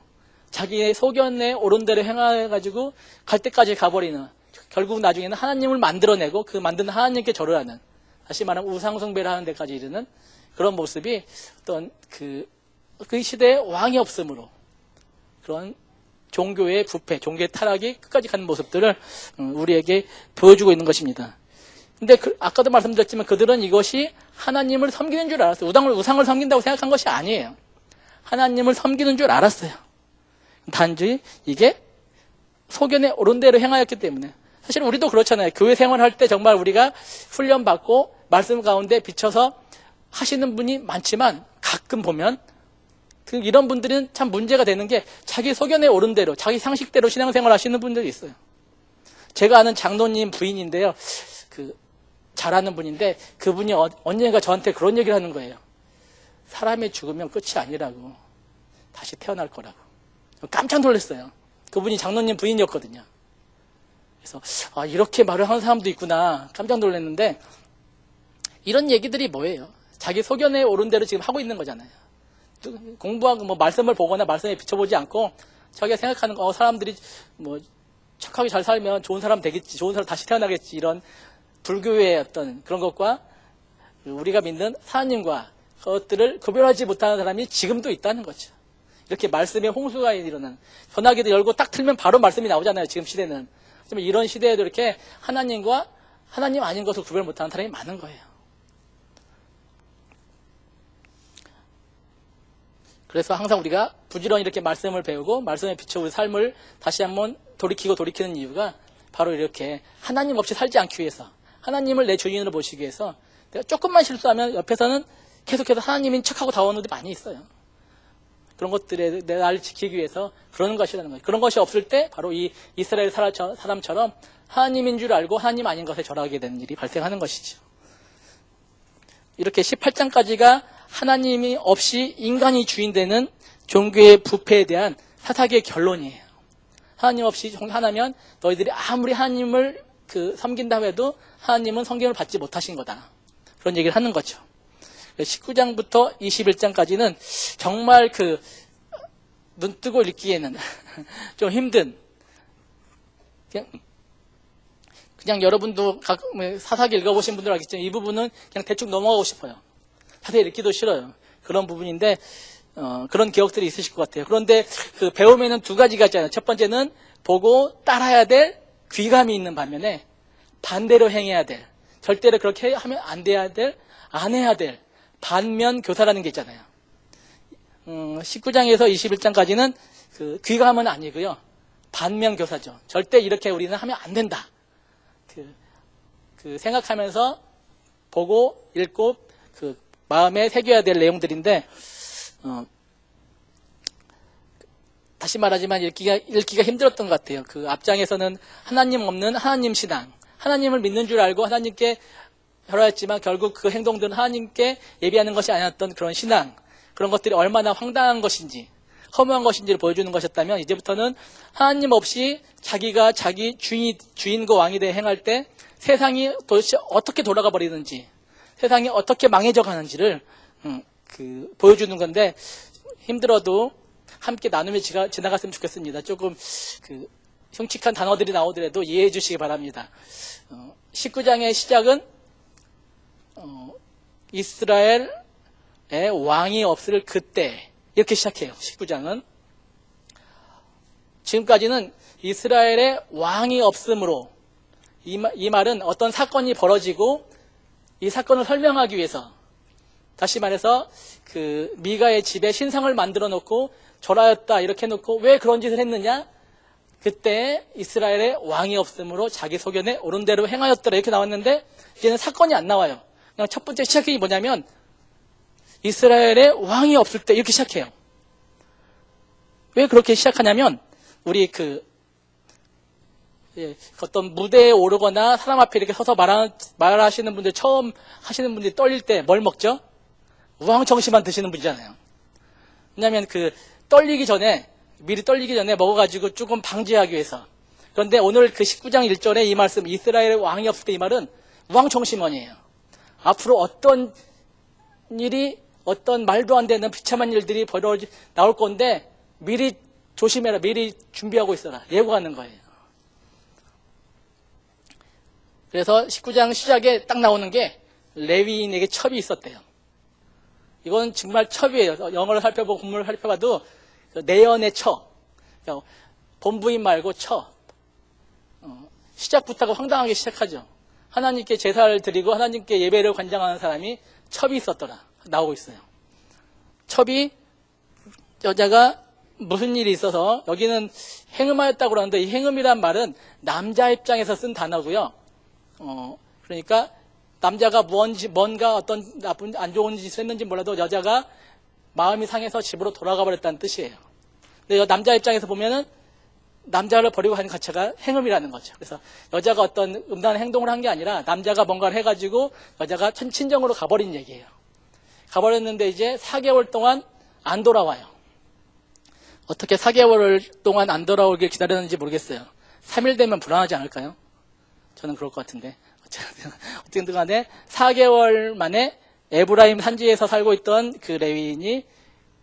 자기의 소견에 옳은 대로 행해가지고 갈 때까지 가버리는, 결국 나중에는 하나님을 만들어내고 그 만든 하나님께 절을 하는, 다시 말하면 우상숭배를 하는 데까지 이르는 그런 모습이 어떤 그 시대의 왕이 없으므로 그런 종교의 부패, 종교의 타락이 끝까지 가는 모습들을 우리에게 보여주고 있는 것입니다. 근데 아까도 말씀드렸지만 그들은 이것이 하나님을 섬기는 줄 알았어요. 우상을 섬긴다고 생각한 것이 아니에요. 하나님을 섬기는 줄 알았어요. 단지 이게 소견에 옳은 대로 행하였기 때문에. 사실 우리도 그렇잖아요. 교회 생활할 때 정말 우리가 훈련받고 말씀 가운데 비춰서 하시는 분이 많지만 가끔 보면 이런 분들은 참 문제가 되는 게 자기 소견에 옳은 대로, 자기 상식대로 신앙생활 하시는 분들이 있어요. 제가 아는 장로님 부인인데요. 잘하는 분인데 그분이 언젠가 저한테 그런 얘기를 하는 거예요. 사람이 죽으면 끝이 아니라고. 다시 태어날 거라고. 깜짝 놀랐어요. 그분이 장로님 부인이었거든요. 그래서 이렇게 말을 하는 사람도 있구나 깜짝 놀랐는데, 이런 얘기들이 뭐예요? 자기 소견에 옳은 대로 지금 하고 있는 거잖아요. 공부하고 말씀을 보거나 말씀에 비춰보지 않고 자기가 생각하는 사람들이 착하게 잘 살면 좋은 사람 되겠지, 좋은 사람 다시 태어나겠지, 이런 불교의 어떤 그런 것과 우리가 믿는 하나님과 그것들을 구별하지 못하는 사람이 지금도 있다는 거죠. 이렇게 말씀의 홍수가 일어나는, 전화기도 열고 딱 틀면 바로 말씀이 나오잖아요, 지금 시대는. 하지만 이런 시대에도 이렇게 하나님과 하나님 아닌 것을 구별 못하는 사람이 많은 거예요. 그래서 항상 우리가 부지런히 이렇게 말씀을 배우고 말씀에 비춰 우리 삶을 다시 한번 돌이키는 이유가 바로 이렇게 하나님 없이 살지 않기 위해서, 하나님을 내 주인으로 모시기 위해서. 내가 조금만 실수하면 옆에서는 계속해서 하나님인 척하고 다오는 분들이 많이 있어요. 그런 것들에 내 나를 지키기 위해서 그러는 것이라는 거예요. 그런 것이 없을 때 바로 이 이스라엘 사람처럼 하나님인 줄 알고 하나님 아닌 것에 절하게 되는 일이 발생하는 것이죠. 이렇게 18장까지가 하나님이 없이 인간이 주인되는 종교의 부패에 대한 사사기의 결론이에요. 하나님 없이 하나면 너희들이 아무리 하나님을 섬긴다고 해도 하나님은 성경을 받지 못하신 거다, 그런 얘기를 하는 거죠. 19장부터 21장까지는 정말 눈 뜨고 읽기에는 좀 힘든, 그냥 여러분도 사사기 읽어보신 분들 알겠지만 이 부분은 그냥 대충 넘어가고 싶어요. 자세히 읽기도 싫어요. 그런 부분인데 그런 기억들이 있으실 것 같아요. 그런데 배움에는 두 가지가 있잖아요. 첫 번째는 보고 따라야 될 귀감이 있는 반면에 반대로 행해야 될, 절대로 그렇게 하면 안 돼야 될, 안 해야 될 반면 교사라는 게 있잖아요. 19장에서 21장까지는 귀감은 아니고요, 반면 교사죠. 절대 이렇게 우리는 하면 안 된다. 생각하면서 보고 읽고 마음에 새겨야 될 내용들인데, 다시 말하지만 읽기가 힘들었던 것 같아요. 앞장에서는 하나님 없는 하나님 신앙, 하나님을 믿는 줄 알고 하나님께 절하였지만 결국 그 행동들은 하나님께 예비하는 것이 아니었던 그런 신앙, 그런 것들이 얼마나 황당한 것인지 허무한 것인지를 보여주는 것이었다면, 이제부터는 하나님 없이 자기가 자기 주인과 왕이 되어 행할 때 세상이 도대체 어떻게 돌아가 버리는지, 세상이 어떻게 망해져 가는지를 보여주는 건데, 힘들어도 함께 나누며 지나갔으면 좋겠습니다. 조금 흉측한 단어들이 나오더라도 이해해 주시기 바랍니다. 19장의 시작은 이스라엘의 왕이 없을 그때, 이렇게 시작해요. 19장은 지금까지는 이스라엘의 왕이 없으므로, 이 말은 어떤 사건이 벌어지고 이 사건을 설명하기 위해서, 다시 말해서 그 미가의 집에 신상을 만들어 놓고 절하였다 이렇게 해놓고 왜 그런 짓을 했느냐? 그때 이스라엘의 왕이 없으므로 자기 소견에 옳은 대로 행하였더라 이렇게 나왔는데, 이제는 사건이 안 나와요. 그냥 첫 번째 시작이 뭐냐면 이스라엘의 왕이 없을 때 이렇게 시작해요. 왜 그렇게 시작하냐면, 우리 어떤 무대에 오르거나 사람 앞에 이렇게 서서 말하시는 분들, 처음 하시는 분들이 떨릴 때 뭘 먹죠? 우황청심만 드시는 분이잖아요. 왜냐하면 미리 떨리기 전에 먹어가지고 조금 방지하기 위해서. 그런데 오늘 그 19장 1절에 이 말씀, 이스라엘의 왕이 없을 때 이 말은 우황청심원이에요. 앞으로 어떤 일이, 어떤 말도 안 되는 비참한 일들이 나올 건데 미리 조심해라, 미리 준비하고 있어라, 예고하는 거예요. 그래서 19장 시작에 딱 나오는 게 레위인에게 첩이 있었대요. 이건 정말 첩이에요. 영어를 살펴보고 본문을 살펴봐도 내연의 첩, 본부인 말고 첩. 시작부터가 황당하게 시작하죠. 하나님께 제사를 드리고 하나님께 예배를 관장하는 사람이 첩이 있었더라 나오고 있어요. 첩이, 여자가 무슨 일이 있어서, 여기는 행음하였다고 그러는데 이 행음이란 말은 남자 입장에서 쓴 단어고요. 그러니까 남자가 뭔가 어떤 나쁜 안 좋은 짓을 했는지 몰라도 여자가 마음이 상해서 집으로 돌아가 버렸다는 뜻이에요. 근데 남자 입장에서 보면은 남자를 버리고 하는 자체가 행음이라는 거죠. 그래서 여자가 어떤 음란한 행동을 한 게 아니라 남자가 뭔가를 해가지고 여자가 친정으로 가버린 얘기예요. 가버렸는데 이제 4개월 동안 안 돌아와요. 어떻게 4개월 동안 안 돌아오길 기다렸는지 모르겠어요. 3일 되면 불안하지 않을까요? 저는 그럴 것 같은데. 어쨌든 간에 4개월 만에 에브라임 산지에서 살고 있던 그 레위인이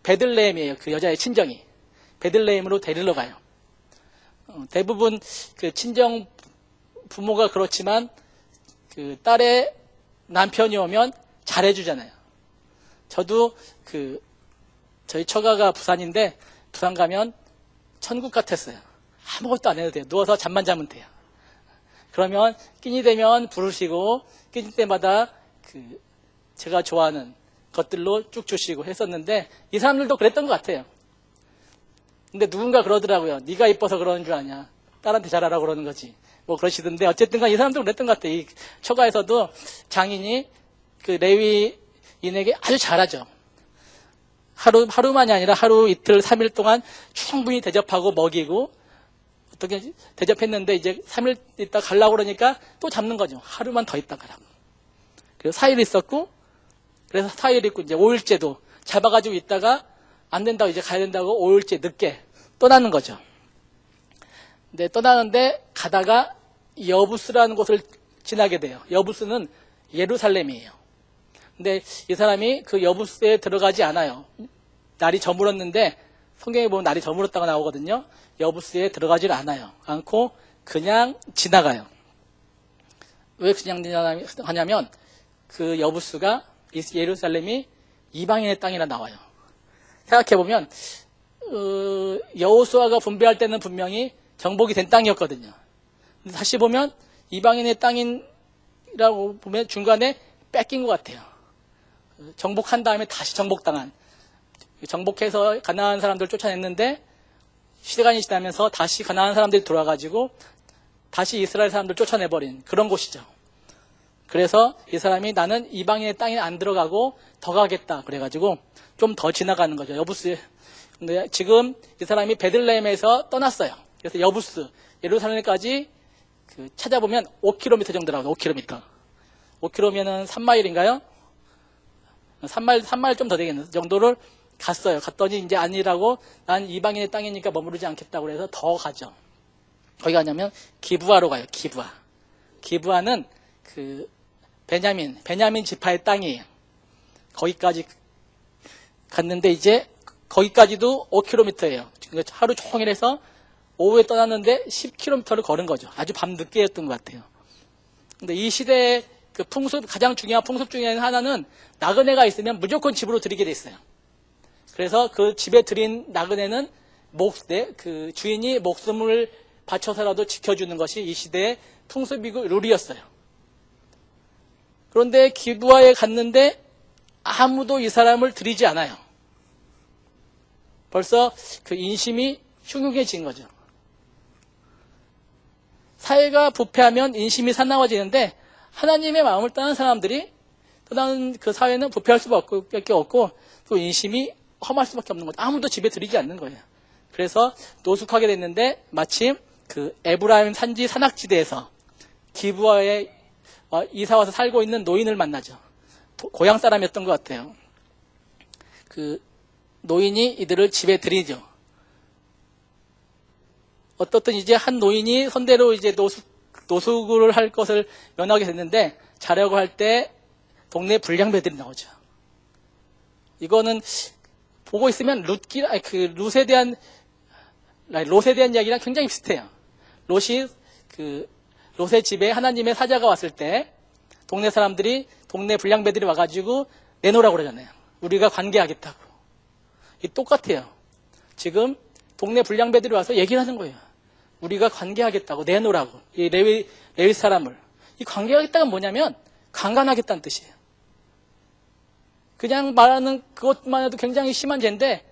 베들레헴이에요. 그 여자의 친정이. 베들레헴으로 데리러 가요. 대부분 그 친정 부모가 그렇지만 그 딸의 남편이 오면 잘해주잖아요. 저도 저희 처가가 부산인데 부산 가면 천국 같았어요. 아무것도 안 해도 돼요. 누워서 잠만 자면 돼요. 그러면 끼니 되면 부르시고 끼니 때마다 제가 좋아하는 것들로 쭉 주시고 했었는데 이 사람들도 그랬던 것 같아요. 근데 누군가 그러더라고요. 네가 이뻐서 그러는 줄 아냐. 딸한테 잘하라고 그러는 거지. 뭐 그러시던데 어쨌든 간 이 사람도 그랬던 것 같아요. 이 처가에서도 장인이 그 레위인에게 아주 잘하죠. 하루만이 아니라 하루, 이틀, 3일 동안 충분히 대접하고 먹이고 어떻게 대접했는데 이제 3일 있다 가려고 그러니까 또 잡는 거죠. 하루만 더 있다 가라고. 그래서 4일 있었고, 그래서 4일 있고 이제 5일째도 잡아가지고 있다가 안 된다고 이제 가야 된다고 5일째 늦게 떠나는 거죠. 근데 떠나는데 가다가 여부스라는 곳을 지나게 돼요. 여부스는 예루살렘이에요. 근데 이 사람이 그 여부스에 들어가지 않아요. 날이 저물었는데 성경에 보면 날이 저물었다가 나오거든요. 여부스에 들어가질 않고 그냥 지나가요. 왜 그냥 지나가냐면 그 여부스가 예루살렘이 이방인의 땅이라 나와요. 생각해보면 여호수아가 분배할 때는 분명히 정복이 된 땅이었거든요. 근데 다시 보면 이방인의 땅이라고 보면 중간에 뺏긴 것 같아요. 정복한 다음에 다시 정복당한, 정복해서 가나안 사람들 쫓아냈는데 시간이 지나면서 다시 가나안 사람들이 돌아가지고 다시 이스라엘 사람들 쫓아내버린 그런 곳이죠. 그래서 이 사람이 나는 이방인의 땅에 안 들어가고 더 가겠다 그래가지고 좀 더 지나가는 거죠. 여부스. 근데 지금 이 사람이 베들레헴에서 떠났어요. 그래서 여부스 예루살렘까지 찾아보면 5km 정도 나와요. 5km. 5km면은 3마일인가요? 3마일 좀 더 되겠는 정도를 갔어요. 갔더니 이제 아니라고, 난 이방인의 땅이니까 머무르지 않겠다고 해서 더 가죠. 거기 가냐면 기브아로 가요. 기브아는 베냐민 지파의 땅이에요. 거기까지 갔는데 이제 거기까지도 5km예요. 하루 종일 해서 오후에 떠났는데 10km를 걸은 거죠. 아주 밤늦게였던 것 같아요. 근데 이 시대의 가장 중요한 풍습 중에 하나는 나그네가 있으면 무조건 집으로 들이게 돼 있어요. 그래서 그 집에 들인 나그네는 그 주인이 목숨을 바쳐서라도 지켜주는 것이 이 시대의 풍습이고 룰이었어요. 그런데 기부하에 갔는데 아무도 이 사람을 들이지 않아요. 벌써 그 인심이 흉흉해진 거죠. 사회가 부패하면 인심이 사나워지는데 하나님의 마음을 떠난 사람들이 떠나는 그 사회는 부패할 수밖에 없고 또 인심이 험할 수밖에 없는 거죠. 아무도 집에 들이지 않는 거예요. 그래서 노숙하게 됐는데 마침 그 에브라임 산지 산악지대에서 기부하에 이사와서 살고 있는 노인을 만나죠. 고향 사람이었던 것 같아요. 그 노인이 이들을 집에 들이죠. 어떻든 이제 한 노인이 선대로 이제 노숙을 할 것을 면하게 됐는데 자려고 할 때 동네 불량배들이 나오죠. 이거는 보고 있으면 롯에 대한 이야기랑 굉장히 비슷해요. 롯의 집에 하나님의 사자가 왔을 때 동네 사람들이 동네 불량배들이 와가지고 내놓으라고 그러잖아요. 우리가 관계하겠다고. 이 똑같아요. 지금 동네 불량배들이 와서 얘기를 하는 거예요. 우리가 관계하겠다고 내놓으라고. 이 레위 사람을. 이 관계하겠다가 뭐냐면 강간하겠다는 뜻이에요. 그냥 말하는 그것만 해도 굉장히 심한 죄인데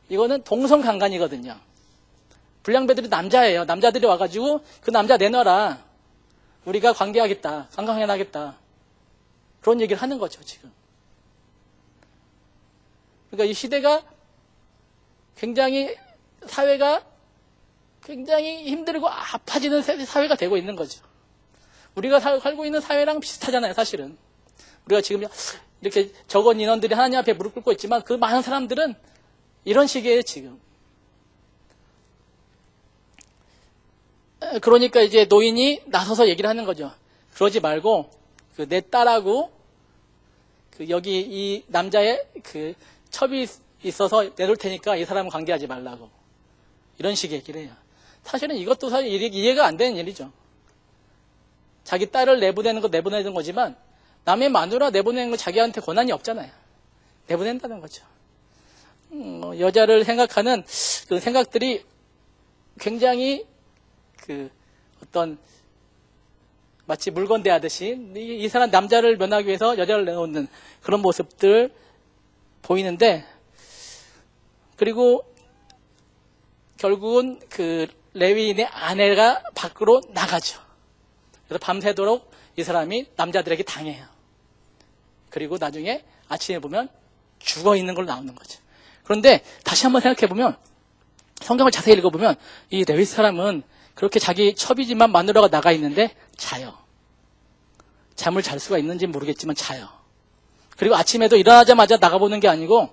이거는 동성강간이거든요. 불량배들이 남자예요. 남자들이 와가지고 그 남자 내놔라. 우리가 관계하겠다. 강간하겠다. 그런 얘기를 하는 거죠, 지금. 그러니까 이 시대가 굉장히 사회가 굉장히 힘들고 아파지는 사회가 되고 있는 거죠. 우리가 살고 있는 사회랑 비슷하잖아요, 사실은. 우리가 지금 이렇게 적은 인원들이 하나님 앞에 무릎 꿇고 있지만 그 많은 사람들은 이런 식이에요, 지금. 그러니까 이제 노인이 나서서 얘기를 하는 거죠. 그러지 말고 내 딸하고 여기 이 남자의 첩이 있어서 내놓을 테니까 이 사람은 관계하지 말라고. 이런 식의 얘기를 해요. 사실은 이것도 사실 이해가 안 되는 일이죠. 자기 딸을 내보내는 거지만 남의 마누라 내보내는 거 자기한테 권한이 없잖아요. 내보낸다는 거죠. 여자를 생각하는 그 생각들이 굉장히 어떤 마치 물건 대하듯이 이 사람 남자를 면하기 위해서 여자를 내놓는 그런 모습들 보이는데, 그리고 결국은 그 레위인의 아내가 밖으로 나가죠. 그래서 밤새도록 이 사람이 남자들에게 당해요. 그리고 나중에 아침에 보면 죽어 있는 걸로 나오는 거죠. 그런데 다시 한번 생각해 보면, 성경을 자세히 읽어보면 이 레위 사람은 그렇게 자기 첩이지만 마누라가 나가 있는데 자요. 잠을 잘 수가 있는지 모르겠지만 자요. 그리고 아침에도 일어나자마자 나가보는 게 아니고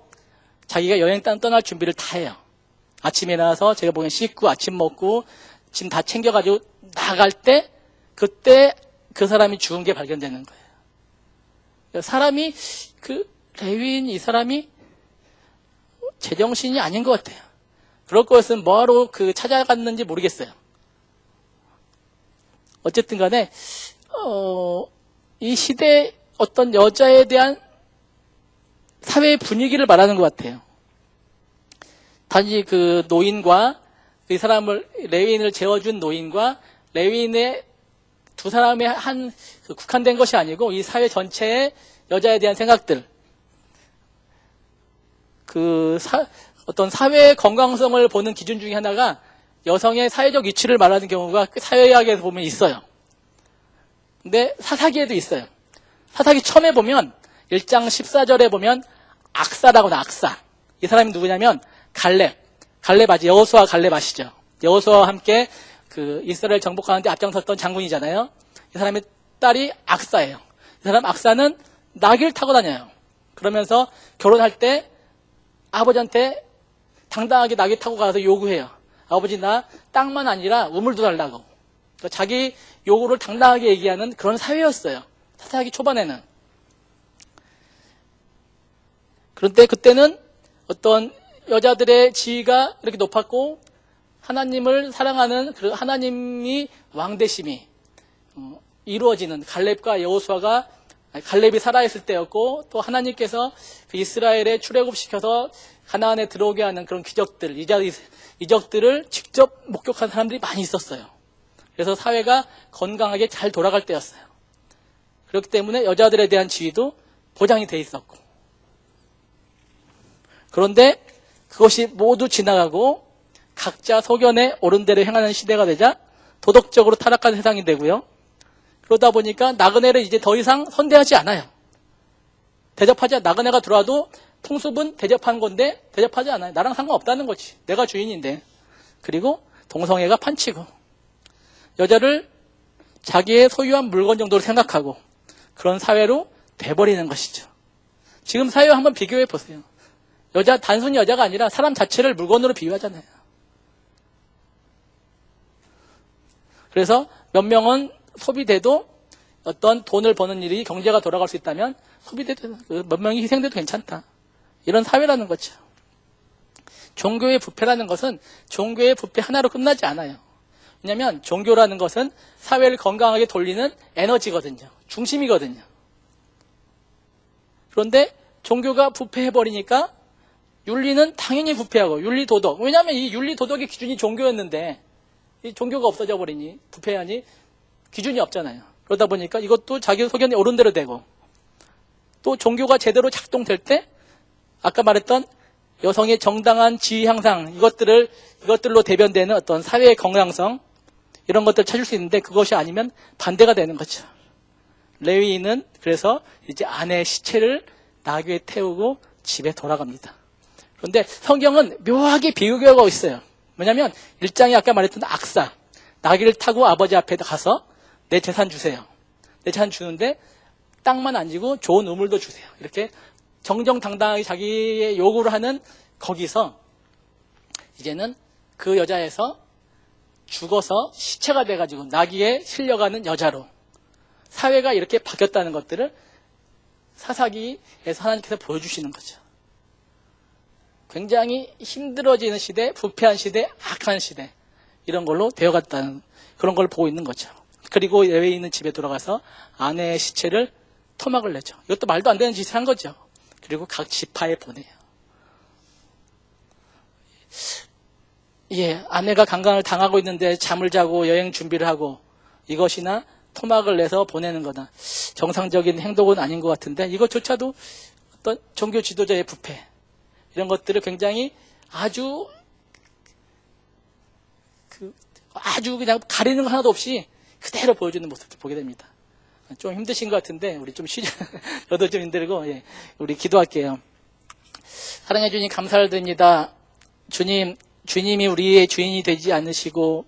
자기가 여행 떠날 준비를 다 해요. 아침에 일어나서 제가 보기엔 씻고 아침 먹고 짐 다 챙겨가지고 나갈 때 그때 그 사람이 죽은 게 발견되는 거예요. 사람이 레위인 이 사람이 제정신이 아닌 것 같아요. 그럴 것은 뭐하러 찾아갔는지 모르겠어요. 어쨌든 간에 이 시대 어떤 여자에 대한 사회의 분위기를 말하는 것 같아요. 단지 그 노인과 이 사람을 레위인을 재워준 노인과 레위인의 두 사람의 국한된 것이 아니고 이 사회 전체의 여자에 대한 생각들, 어떤 사회의 건강성을 보는 기준 중에 하나가 여성의 사회적 위치를 말하는 경우가 사회학에서 보면 있어요. 근데 사사기에도 있어요. 사사기 처음에 보면 1장 14절에 보면 악사라고 나. 악사. 이 사람이 누구냐면 갈렙 여호수아 갈렙 아시죠? 여호수아와 함께 이스라엘 정복하는데 앞장섰던 장군이잖아요. 이 사람의 딸이 악사예요. 이 사람 악사는 나귀를 타고 다녀요. 그러면서 결혼할 때 아버지한테 당당하게 나귀 타고 가서 요구해요. 아버지, 나 땅만 아니라 우물도 달라고. 그러니까 자기 요구를 당당하게 얘기하는 그런 사회였어요. 사사기 초반에는. 그런데 그때는 어떤 여자들의 지위가 이렇게 높았고 하나님을 사랑하는 하나님이 왕대심이 이루어지는 갈렙이 살아있을 때였고, 또 하나님께서 이스라엘에 출애굽시켜서 가나안에 들어오게 하는 그런 기적들, 이적들을 직접 목격한 사람들이 많이 있었어요. 그래서 사회가 건강하게 잘 돌아갈 때였어요. 그렇기 때문에 여자들에 대한 지위도 보장이 돼 있었고, 그런데 그것이 모두 지나가고 각자 소견에 옳은 대로 행하는 시대가 되자 도덕적으로 타락한 세상이 되고요. 그러다 보니까 나그네를 이제 더 이상 선대하지 않아요. 대접하지 않아. 나그네가 들어와도 풍습은 대접한 건데 대접하지 않아요. 나랑 상관없다는 거지. 내가 주인인데. 그리고 동성애가 판치고 여자를 자기의 소유한 물건 정도로 생각하고 그런 사회로 돼버리는 것이죠. 지금 사회와 한번 비교해 보세요. 여자, 단순히 여자가 아니라 사람 자체를 물건으로 비유하잖아요. 그래서 몇 명은 소비돼도 어떤 돈을 버는 일이 경제가 돌아갈 수 있다면 소비돼도 몇 명이 희생돼도 괜찮다. 이런 사회라는 거죠. 종교의 부패라는 것은 종교의 부패 하나로 끝나지 않아요. 왜냐하면 종교라는 것은 사회를 건강하게 돌리는 에너지거든요. 중심이거든요. 그런데 종교가 부패해버리니까 윤리는 당연히 부패하고 윤리도덕. 왜냐하면 이 윤리도덕의 기준이 종교였는데 이 종교가 없어져 버리니 부패하니 기준이 없잖아요. 그러다 보니까 이것도 자기 소견에 옳은 대로 되고 또 종교가 제대로 작동될 때 아까 말했던 여성의 정당한 지위 향상 이것들로 대변되는 어떤 사회의 건강성 이런 것들을 찾을 수 있는데 그것이 아니면 반대가 되는 거죠. 레위인은 그래서 이제 아내의 시체를 나귀에 태우고 집에 돌아갑니다. 그런데 성경은 묘하게 비유가 하고 있어요. 뭐냐면 1장에 아까 말했던 악사 나귀를 타고 아버지 앞에 가서 내 재산 주세요. 내 재산 주는데 땅만 안 주고 좋은 우물도 주세요. 이렇게 정정당당하게 자기의 요구를 하는 거기서 이제는 그 여자에서 죽어서 시체가 돼가지고 나귀에 실려가는 여자로 사회가 이렇게 바뀌었다는 것들을 사사기에서 하나님께서 보여주시는 거죠. 굉장히 힘들어지는 시대, 부패한 시대, 악한 시대 이런 걸로 되어갔다는 그런 걸 보고 있는 거죠. 그리고 예외에 있는 집에 돌아가서 아내의 시체를 토막을 내죠. 이것도 말도 안 되는 짓을 한 거죠. 그리고 각 지파에 보내요. 예, 아내가 강간을 당하고 있는데 잠을 자고 여행 준비를 하고 이것이나 토막을 내서 보내는 거다. 정상적인 행동은 아닌 것 같은데 이것조차도 어떤 종교 지도자의 부패 이런 것들을 굉장히 아주 그냥 가리는 거 하나도 없이 그대로 보여주는 모습을 보게 됩니다. 좀 힘드신 것 같은데 우리 좀 쉬죠. 저도 좀 힘들고 예, 우리 기도할게요. 사랑해 주님 감사를 드립니다. 주님이 우리의 주인이 되지 않으시고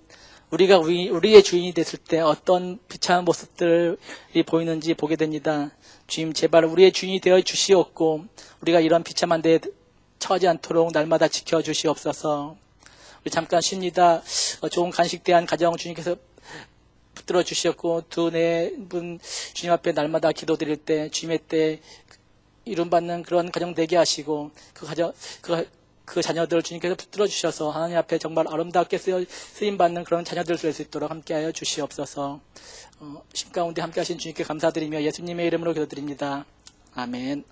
우리가 우리의 주인이 됐을 때 어떤 비참한 모습들이 보이는지 보게 됩니다. 주님 제발 우리의 주인이 되어 주시옵고 우리가 이런 비참한 데에 처하지 않도록 날마다 지켜주시옵소서. 우리 잠깐 쉽니다. 좋은 간식 대한 가정 주님께서 붙들어 주셨고 두 네 분 주님 앞에 날마다 기도드릴 때 주님의 때 이룸받는 그런 가정 되게 하시고 그 자녀들 주님께서 붙들어 주셔서 하나님 앞에 정말 아름답게 쓰임받는 그런 자녀들 될 수 있도록 함께하여 주시옵소서. 심 가운데 함께하신 주님께 감사드리며 예수님의 이름으로 기도드립니다. 아멘.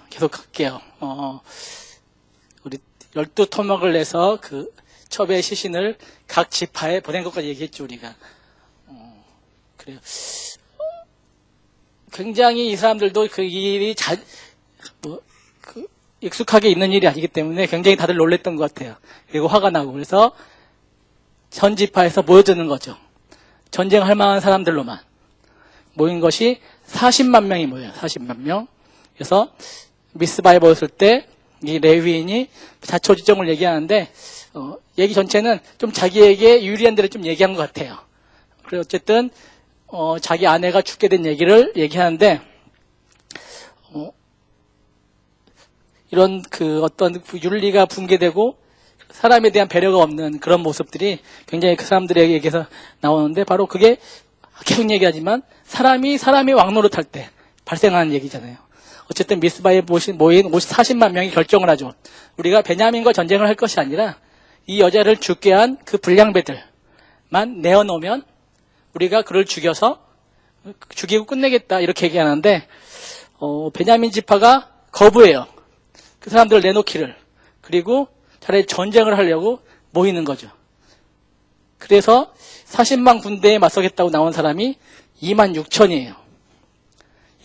계속 할게요. 우리 12토막을 내서 그 첩의 시신을 각 지파에 보낸 것까지 얘기했죠, 우리가. 그래요. 굉장히 이 사람들도 그 일이 익숙하게 있는 일이 아니기 때문에 굉장히 다들 놀랬던 것 같아요. 그리고 화가 나고. 그래서 전 지파에서 모여드는 거죠. 전쟁할 만한 사람들로만 모인 것이 40만 명이 모여요. 40만 명. 그래서 미스바에 모였을 때 이 레위인이 자초지종을 얘기하는데 얘기 전체는 좀 자기에게 유리한 대로 좀 얘기한 것 같아요. 그래서 어쨌든 자기 아내가 죽게 된 얘기를 얘기하는데 이런 그 어떤 윤리가 붕괴되고 사람에 대한 배려가 없는 그런 모습들이 굉장히 그 사람들에게서 나오는데 바로 그게 계속 얘기하지만 사람이 왕노릇할 때 발생하는 얘기잖아요. 어쨌든 미스바에 모인 40만 명이 결정을 하죠. 우리가 베냐민과 전쟁을 할 것이 아니라 이 여자를 죽게 한 그 불량배들만 내어놓으면 우리가 그를 죽이고 끝내겠다 이렇게 얘기하는데 베냐민 지파가 거부해요. 그 사람들을 내놓기를. 그리고 차라리 전쟁을 하려고 모이는 거죠. 그래서 40만 군대에 맞서겠다고 나온 사람이 2만 6천이에요.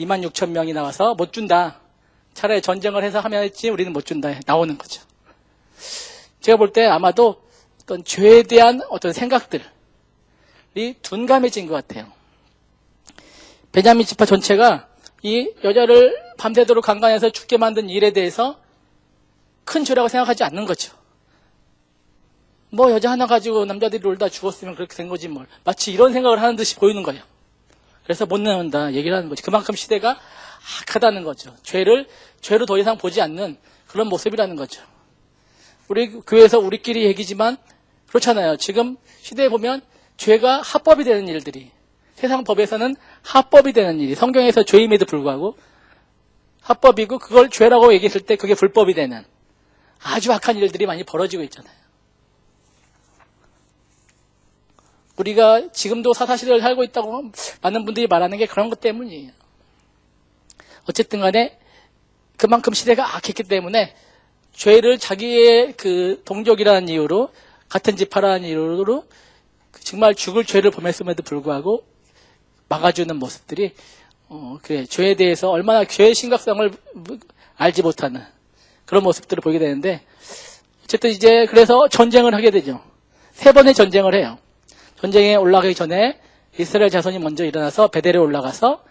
2만 6천 명이 나와서 못 준다. 차라리 전쟁을 해서 하면 했지 우리는 못 준다. 나오는 거죠. 제가 볼 때 아마도 어떤 죄에 대한 어떤 생각들이 둔감해진 것 같아요. 베냐민 지파 전체가 이 여자를 밤새도록 강간해서 죽게 만든 일에 대해서 큰 죄라고 생각하지 않는 거죠. 뭐 여자 하나 가지고 남자들이 놀다 죽었으면 그렇게 된 거지 뭘. 마치 이런 생각을 하는 듯이 보이는 거예요. 그래서 못 나온다 얘기를 하는 거죠. 그만큼 시대가 악하다는 거죠. 죄로 더 이상 보지 않는 그런 모습이라는 거죠. 우리 교회에서 우리끼리 얘기지만 그렇잖아요. 지금 시대에 보면 죄가 합법이 되는 일들이, 세상 법에서는 합법이 되는 일이, 성경에서 죄임에도 불구하고 합법이고 그걸 죄라고 얘기했을 때 그게 불법이 되는 아주 악한 일들이 많이 벌어지고 있잖아요. 우리가 지금도 사사시대를 살고 있다고 많은 분들이 말하는 게 그런 것 때문이에요. 어쨌든 간에 그만큼 시대가 악했기 때문에 죄를 자기의 그 동족이라는 이유로, 같은 지파라는 이유로 정말 죽을 죄를 범했음에도 불구하고 막아주는 모습들이 그래, 죄에 대해서 얼마나 죄의 심각성을 알지 못하는 그런 모습들을 보게 되는데, 어쨌든 이제 그래서 전쟁을 하게 되죠. 3번의 전쟁을 해요. 전쟁에 올라가기 전에 이스라엘 자손이 먼저 일어나서 베델에 올라가서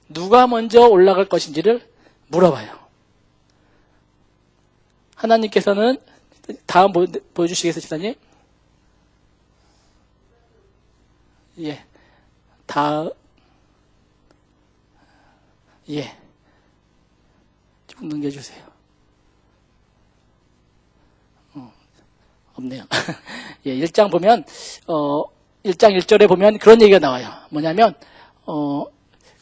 누가 먼저 올라갈 것인지를 물어봐요. 하나님께서는 다음 보여주시겠어요, 집사님? 예. 예. 좀 넘겨주세요. 없네요. 예, 1장 보면, 1장 1절에 보면 그런 얘기가 나와요. 뭐냐면,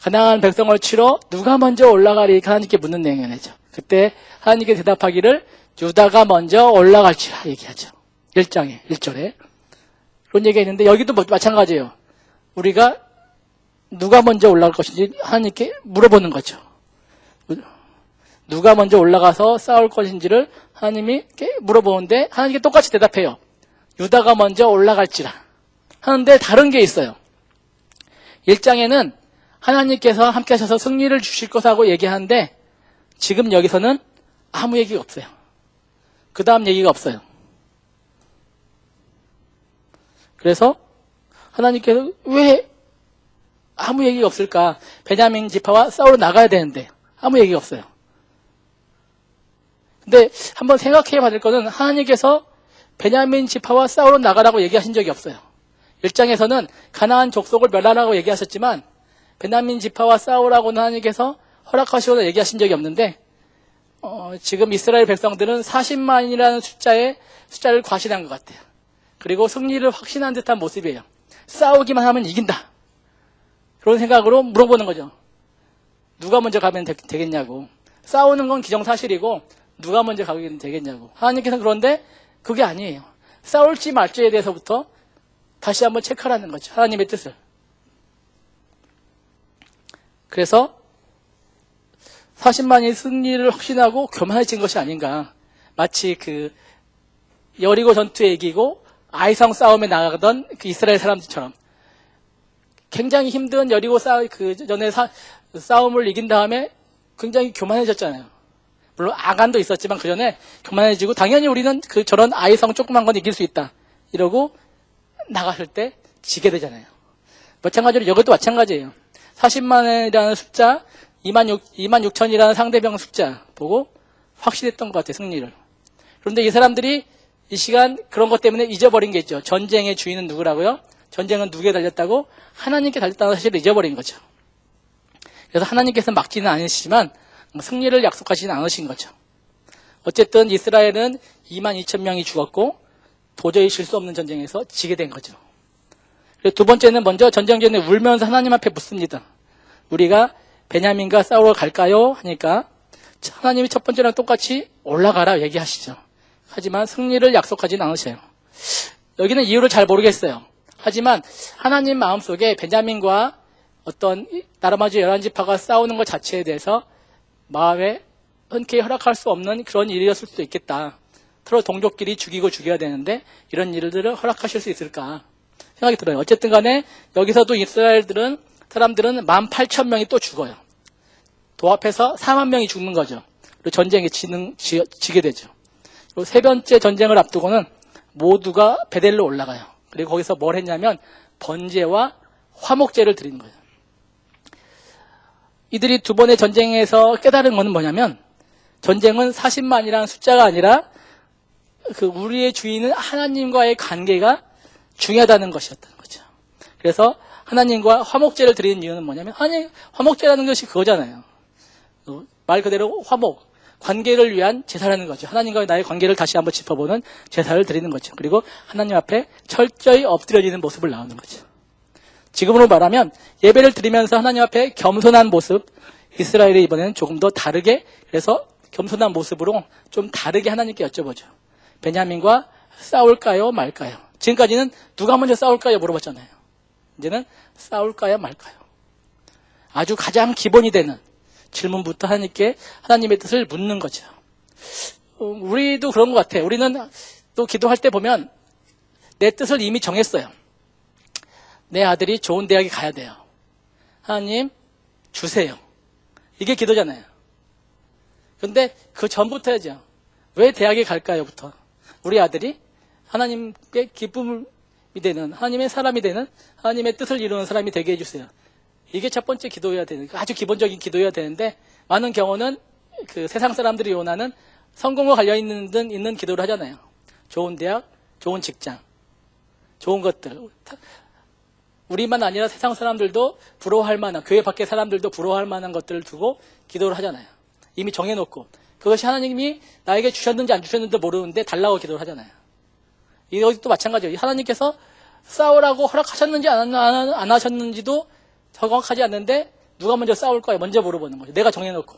가나안 백성을 치러 누가 먼저 올라가리 하나님께 묻는 내용이죠. 그때 하나님께 대답하기를 유다가 먼저 올라갈지라 얘기하죠. 1장에, 1절에. 그런 얘기가 있는데 여기도 마찬가지예요. 우리가 누가 먼저 올라갈 것인지 하나님께 물어보는 거죠. 누가 먼저 올라가서 싸울 것인지를 하나님이 물어보는데 하나님께 똑같이 대답해요. 유다가 먼저 올라갈지라 하는데 다른 게 있어요. 1장에는 하나님께서 함께 하셔서 승리를 주실 것하고 얘기하는데 지금 여기서는 아무 얘기가 없어요. 그 다음 얘기가 없어요. 그래서 하나님께서 왜 아무 얘기가 없을까? 베냐민 지파와 싸우러 나가야 되는데 아무 얘기가 없어요. 근데 한번 생각해 봐야 될 거는 하나님께서 베냐민 지파와 싸우러 나가라고 얘기하신 적이 없어요. 1장에서는 가나안 족속을 멸하라고 얘기하셨지만 베냐민 지파와 싸우라고는 하나님께서 허락하시거나 얘기하신 적이 없는데 지금 이스라엘 백성들은 40만이라는 숫자를 과신한 것 같아요. 그리고 승리를 확신한 듯한 모습이에요. 싸우기만 하면 이긴다. 그런 생각으로 물어보는 거죠. 누가 먼저 가면 되겠냐고. 싸우는 건 기정사실이고 누가 먼저 가면 되겠냐고. 하나님께서 그런데 그게 아니에요. 싸울지 말지에 대해서부터 다시 한번 체크하라는 거죠. 하나님의 뜻을. 그래서 40만이 승리를 확신하고 교만해진 것이 아닌가. 마치 그 여리고 전투에 이기고 아이성 싸움에 나가던 그 이스라엘 사람들처럼 굉장히 힘든 여리고 싸움을 이긴 다음에 굉장히 교만해졌잖아요. 물론 아간도 있었지만 그 전에 교만해지고 당연히 우리는 저런 아이성 조그만 건 이길 수 있다 이러고 나갔을 때 지게 되잖아요. 마찬가지로 이것도 마찬가지예요. 40만이라는 숫자, 2만 6천이라는 상대방 숫자 보고 확신했던 것 같아요. 승리를. 그런데 이 사람들이 이 시간 그런 것 때문에 잊어버린 게 있죠. 전쟁의 주인은 누구라고요? 전쟁은 누구에 달렸다고? 하나님께 달렸다는 사실을 잊어버린 거죠. 그래서 하나님께서 막지는 않으시지만 승리를 약속하시는 않으신 거죠. 어쨌든 이스라엘은 2만 2천 명이 죽었고 도저히 질 수 없는 전쟁에서 지게 된 거죠. 그리고 두 번째는 먼저 전쟁 전에 울면서 하나님 앞에 묻습니다. 우리가 베냐민과 싸우러 갈까요? 하니까 하나님이 첫 번째랑 똑같이 올라가라 얘기하시죠. 하지만 승리를 약속하지는 않으셔요. 여기는 이유를 잘 모르겠어요. 하지만 하나님 마음속에 베냐민과 어떤 나라마주 11지파가 싸우는 것 자체에 대해서 마음에 흔쾌히 허락할 수 없는 그런 일이었을 수도 있겠다. 서로 동족끼리 죽여야 되는데 이런 일들을 허락하실 수 있을까 생각이 들어요. 어쨌든 간에 여기서도 이스라엘들은 사람들은 18,000명이 또 죽어요. 도합해서 4만 명이 죽는 거죠. 그리고 전쟁에 지게 되죠. 그리고 세 번째 전쟁을 앞두고는 모두가 베델로 올라가요. 그리고 거기서 뭘 했냐면 번제와 화목제를 드리는 거예요. 이들이 두 번의 전쟁에서 깨달은 것은 뭐냐면 전쟁은 40만이라는 숫자가 아니라 우리의 주인은 하나님과의 관계가 중요하다는 것이었다는 거죠. 그래서 하나님과 화목제를 드리는 이유는 뭐냐면 화목제라는 것이 그거잖아요. 말 그대로 화목, 관계를 위한 제사라는 거죠. 하나님과의 나의 관계를 다시 한번 짚어보는 제사를 드리는 거죠. 그리고 하나님 앞에 철저히 엎드려지는 모습을 나오는 거죠. 지금으로 말하면 예배를 드리면서 하나님 앞에 겸손한 모습, 이스라엘이 이번에는 조금 더 다르게, 그래서 겸손한 모습으로 좀 다르게 하나님께 여쭤보죠. 베냐민과 싸울까요 말까요? 지금까지는 누가 먼저 싸울까요 물어봤잖아요. 이제는 싸울까요 말까요? 아주 가장 기본이 되는 질문부터 하나님께 하나님의 뜻을 묻는 거죠. 우리도 그런 것 같아요. 우리는 또 기도할 때 보면 내 뜻을 이미 정했어요. 내 아들이 좋은 대학에 가야 돼요. 하나님 주세요. 이게 기도잖아요. 근데 그 전부터 해야죠. 왜 대학에 갈까요?부터. 우리 아들이 하나님께 기쁨이 되는, 하나님의 사람이 되는, 하나님의 뜻을 이루는 사람이 되게 해주세요. 이게 첫 번째 기도여야 되는, 아주 기본적인 기도여야 되는데, 많은 경우는 그 세상 사람들이 원하는 성공과 관련있는 기도를 하잖아요. 좋은 대학, 좋은 직장, 좋은 것들. 우리만 아니라 세상 사람들도 부러워할 만한, 교회 밖의 사람들도 부러워할 만한 것들을 두고 기도를 하잖아요. 이미 정해놓고. 그것이 하나님이 나에게 주셨는지 안 주셨는지 모르는데 달라고 기도를 하잖아요. 이것도 마찬가지예요. 하나님께서 싸우라고 허락하셨는지 안 하셨는지도 정확하지 않는데 누가 먼저 싸울까요? 먼저 물어보는 거죠. 내가 정해놓고.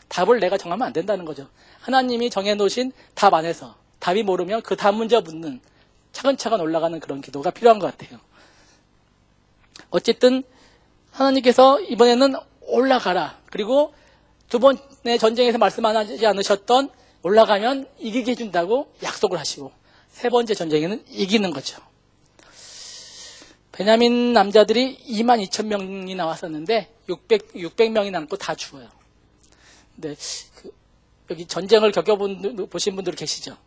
답을 내가 정하면 안 된다는 거죠. 하나님이 정해놓으신 답 안에서 답이 모르면 그 답 먼저 묻는, 차근차근 올라가는 그런 기도가 필요한 것 같아요. 어쨌든 하나님께서 이번에는 올라가라. 그리고 두 번의 전쟁에서 말씀하지 않으셨던 올라가면 이기게 해준다고 약속을 하시고, 세 번째 전쟁에는 이기는 거죠. 베냐민 남자들이 22,000명이 나왔었는데 600명이 남고 다 죽어요. 근데 여기 전쟁을 겪어보신 분들 계시죠?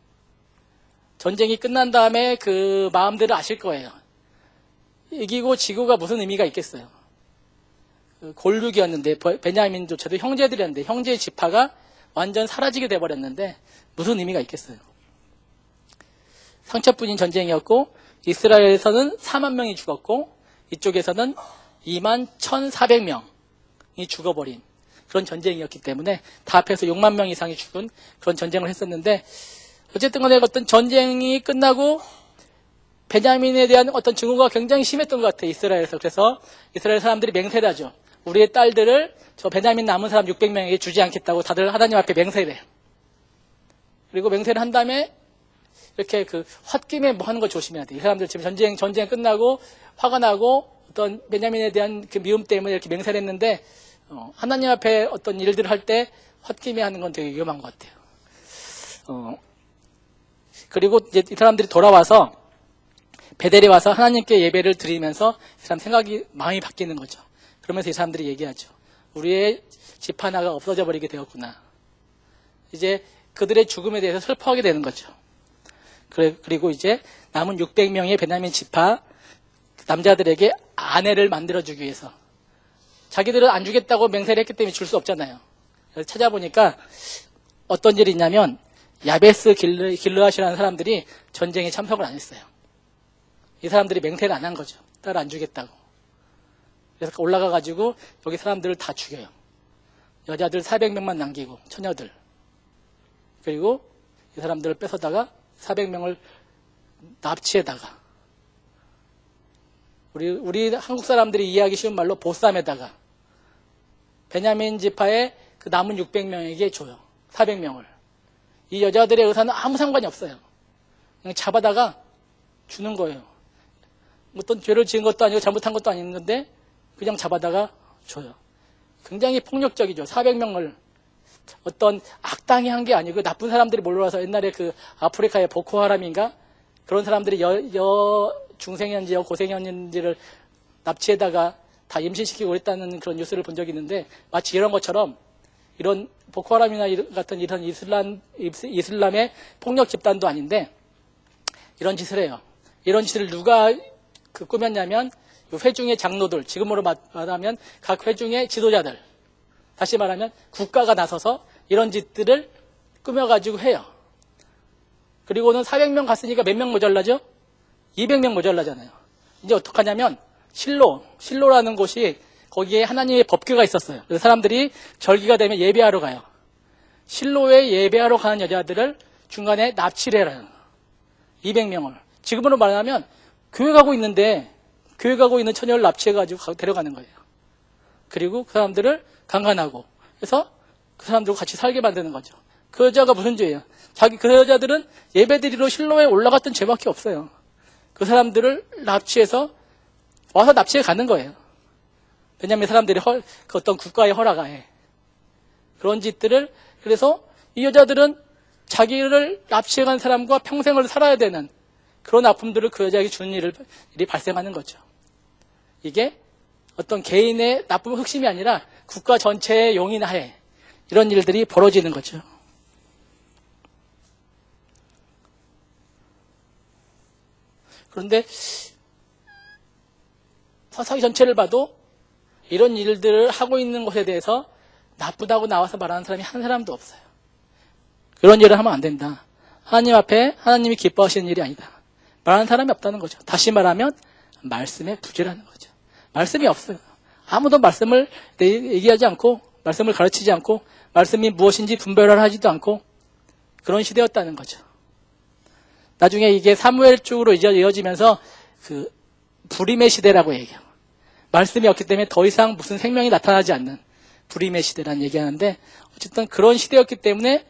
전쟁이 끝난 다음에 그 마음들을 아실 거예요. 이기고 지고가 무슨 의미가 있겠어요? 골육이었는데, 베냐민조차도 형제들이었는데 형제의 지파가 완전 사라지게 돼버렸는데 무슨 의미가 있겠어요? 상처뿐인 전쟁이었고, 이스라엘에서는 4만 명이 죽었고 이쪽에서는 21,400명이 죽어버린 그런 전쟁이었기 때문에 다 합해서 6만 명 이상이 죽은 그런 전쟁을 했었는데, 어쨌든 간에 어떤 전쟁이 끝나고 베냐민에 대한 어떤 증오가 굉장히 심했던 것 같아요, 이스라엘에서. 그래서 이스라엘 사람들이 맹세를 하죠. 우리의 딸들을 저 베냐민 남은 사람 600명에게 주지 않겠다고 다들 하나님 앞에 맹세를 해요. 그리고 맹세를 한 다음에 이렇게 홧김에 뭐 하는 거 조심해야 돼요. 이 사람들 지금 전쟁 끝나고 화가 나고 어떤 베냐민에 대한 그 미움 때문에 이렇게 맹세를 했는데, 하나님 앞에 어떤 일들을 할 때 홧김에 하는 건 되게 위험한 것 같아요. 그리고 이제 이 사람들이 돌아와서 베델에 와서 하나님께 예배를 드리면서 이 사람 마음이 바뀌는 거죠. 그러면서 이 사람들이 얘기하죠. 우리의 집 하나가 없어져 버리게 되었구나. 이제 그들의 죽음에 대해서 슬퍼하게 되는 거죠. 그리고 이제 남은 600명의 베냐민 지파 남자들에게 아내를 만들어주기 위해서, 자기들은 안 주겠다고 맹세를 했기 때문에 줄 수 없잖아요. 그래서 찾아보니까 어떤 일이 있냐면 야베스 길르앗이라는 사람들이 전쟁에 참석을 안 했어요. 이 사람들이 맹세를 안 한 거죠. 딸 안 주겠다고. 그래서 올라가가지고 여기 사람들을 다 죽여요. 여자들 400명만 남기고, 처녀들. 그리고 이 사람들을 뺏어다가 400명을 납치에다가, 우리 한국 사람들이 이해하기 쉬운 말로 보쌈에다가 베냐민 지파의 그 남은 600명에게 줘요. 400명을. 이 여자들의 의사는 아무 상관이 없어요. 그냥 잡아다가 주는 거예요. 어떤 죄를 지은 것도 아니고 잘못한 것도 아닌데 그냥 잡아다가 줘요. 굉장히 폭력적이죠. 400명을 어떤 악당이 한 게 아니고 나쁜 사람들이 몰려와서 옛날에 그 아프리카의 보코하람인가 그런 사람들이 중생이었는지 고생이었는지를 납치에다가 다 임신시키고 그랬다는 그런 뉴스를 본 적이 있는데 마치 이런 것처럼 이런 보코하람이나 같은 이런 이슬람의 폭력 집단도 아닌데 이런 짓을 해요. 이런 짓을 누가 꾸몄냐면 회중의 장로들, 지금으로 말하면 각 회중의 지도자들, 다시 말하면 국가가 나서서 이런 짓들을 꾸며가지고 해요. 그리고는 400명 갔으니까 몇 명 모자라죠? 200명 모자라잖아요. 이제 어떡하냐면 실로라는 곳이 거기에 하나님의 법궤가 있었어요. 그래서 사람들이 절기가 되면 예배하러 가요. 실로에 예배하러 가는 여자들을 중간에 납치를 해요. 200명을. 지금으로 말하면 교회 가고 있는데 교회 가고 있는 처녀를 납치해가지고 데려가는 거예요. 그리고 그 사람들을 강간하고 그래서 그 사람들과 같이 살게 만드는 거죠. 그 여자가 무슨 죄예요? 그 여자들은 예배드리러 실로에 올라갔던 죄밖에 없어요. 그 사람들을 납치해서 와서 납치해 가는 거예요. 왜냐하면 사람들이 그 어떤 국가의 허락하에 그런 짓들을 그래서 이 여자들은 자기를 납치해간 사람과 평생을 살아야 되는 그런 아픔들을 그 여자에게 주는 일이 발생하는 거죠. 이게 어떤 개인의 나쁜 흑심이 아니라 국가 전체의 용인하에 이런 일들이 벌어지는 거죠. 그런데 사사기 전체를 봐도 이런 일들을 하고 있는 것에 대해서 나쁘다고 나와서 말하는 사람이 한 사람도 없어요. 그런 일을 하면 안 된다. 하나님 앞에 하나님이 기뻐하시는 일이 아니다. 말하는 사람이 없다는 거죠. 다시 말하면 말씀의 부재라는 거죠. 말씀이 없어요. 아무도 말씀을 얘기하지 않고 말씀을 가르치지 않고 말씀이 무엇인지 분별을 하지도 않고 그런 시대였다는 거죠. 나중에 이게 사무엘 쪽으로 이어지면서 그 불임의 시대라고 얘기해요. 말씀이 없기 때문에 더 이상 무슨 생명이 나타나지 않는 불임의 시대라는 얘기하는데 어쨌든 그런 시대였기 때문에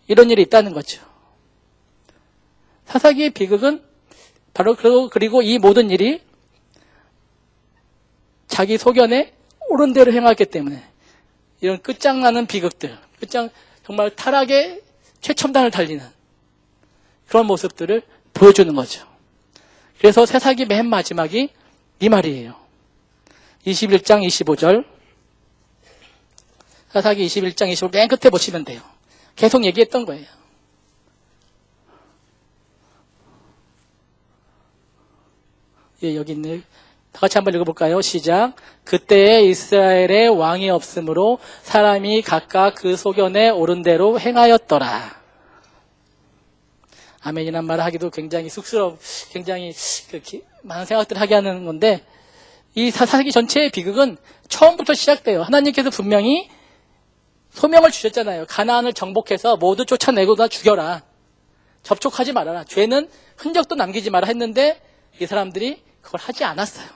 이런 일이 있다는 거죠. 사사기의 비극은 바로 그리고 이 모든 일이 자기 소견에 옳은 대로 행하기 때문에 이런 끝장나는 비극들, 정말 타락의 최첨단을 달리는 그런 모습들을 보여주는 거죠. 그래서 사사기 맨 마지막이 이 말이에요. 21장 25절 사사기 21장 25절 맨 끝에 보시면 돼요. 계속 얘기했던 거예요. 예, 여기 있네. 다 같이 한번 읽어볼까요? 시작. 그때에 이스라엘에 왕이 없으므로 사람이 각각 그 소견에 옳은 대로 행하였더라. 아멘이란 말을 하기도 굉장히 굉장히 많은 생각들을 하게 하는 건데 이 사사기 전체의 비극은 처음부터 시작돼요. 하나님께서 분명히 소명을 주셨잖아요. 가나안을 정복해서 모두 쫓아내고 다 죽여라. 접촉하지 말아라. 죄는 흔적도 남기지 마라 했는데 이 사람들이 그걸 하지 않았어요.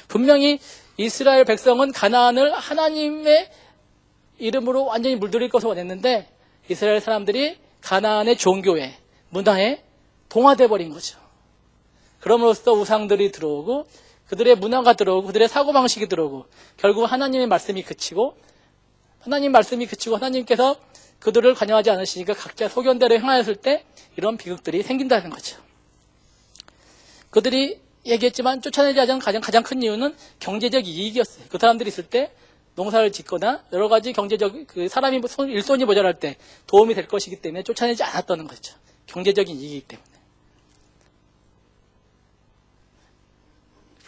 분명히 이스라엘 백성은 가나안을 하나님의 이름으로 완전히 물들일 것을 원했는데 이스라엘 사람들이 가나안의 종교에, 문화에 동화돼 버린 거죠. 그럼으로써 우상들이 들어오고 그들의 문화가 들어오고 그들의 사고방식이 들어오고 결국 하나님의 말씀이 그치고 하나님께서 그들을 관여하지 않으시니까 각자 소견대로 행하였을 때 이런 비극들이 생긴다는 거죠. 그들이 얘기했지만 쫓아내지 않은 가장 큰 이유는 경제적 이익이었어요. 그 사람들이 있을 때 농사를 짓거나 여러 가지 경제적 사람이 일손이 모자랄 때 도움이 될 것이기 때문에 쫓아내지 않았다는 거죠. 경제적인 이익이기 때문에.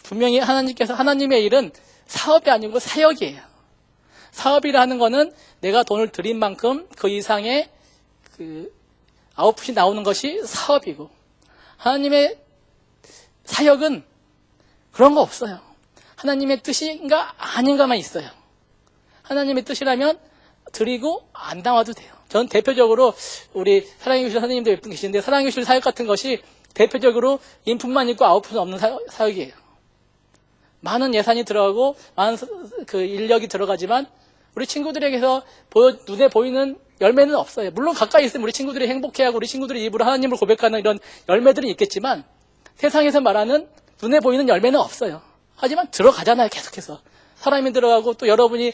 분명히 하나님의 일은 사업이 아니고 사역이에요. 사업이라 하는 거는 내가 돈을 들인 만큼 그 이상의 아웃풋이 나오는 것이 사업이고 하나님의 사역은 그런 거 없어요. 하나님의 뜻인가 아닌가만 있어요. 하나님의 뜻이라면 드리고 안 나와도 돼요. 저는 대표적으로 우리 사랑의 교실 선생님들 몇 분 계시는데 사랑의 교실 사역 같은 것이 대표적으로 인풋만 있고 아웃풋은 없는 사역이에요. 많은 예산이 들어가고 많은 인력이 들어가지만 우리 친구들에게서 눈에 보이는 열매는 없어요. 물론 가까이 있으면 우리 친구들이 행복해하고 우리 친구들이 입으로 하나님을 고백하는 이런 열매들은 있겠지만 세상에서 말하는 눈에 보이는 열매는 없어요. 하지만 들어가잖아요. 계속해서. 사람이 들어가고 또 여러분이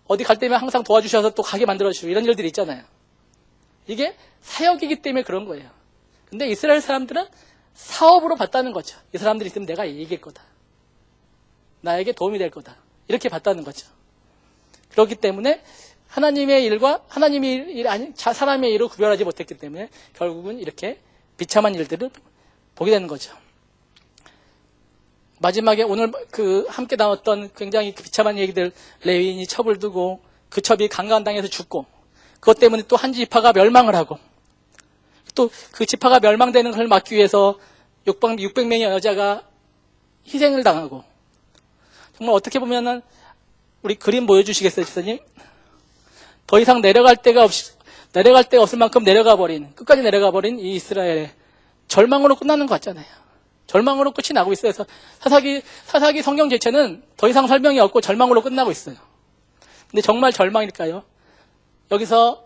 어디 갈 때면 항상 도와주셔서 또 가게 만들어주시고 이런 일들이 있잖아요. 이게 사역이기 때문에 그런 거예요. 근데 이스라엘 사람들은 사업으로 봤다는 거죠. 이 사람들이 있으면 내가 이길 거다. 나에게 도움이 될 거다. 이렇게 봤다는 거죠. 그렇기 때문에 하나님의 일과 하나님의 일 아니 사람의 일을 구별하지 못했기 때문에 결국은 이렇게 비참한 일들을 보게 되는 거죠. 마지막에 오늘 함께 나눴던 굉장히 비참한 얘기들, 레위인이 첩을 두고 그 첩이 강간당해서 죽고 그것 때문에 또 한 지파가 멸망을 하고 또 그 지파가 멸망되는 것을 막기 위해서 600명의 여자가 희생을 당하고 정말 어떻게 보면은 우리 그림 보여주시겠어요, 집사님? 더 이상 내려갈 데가 없을 만큼 끝까지 내려가 버린 이 이스라엘의 절망으로 끝나는 것 같잖아요. 절망으로 끝이 나고 있어요. 그래서 사사기 성경 자체는 더 이상 설명이 없고 절망으로 끝나고 있어요. 근데 정말 절망일까요? 여기서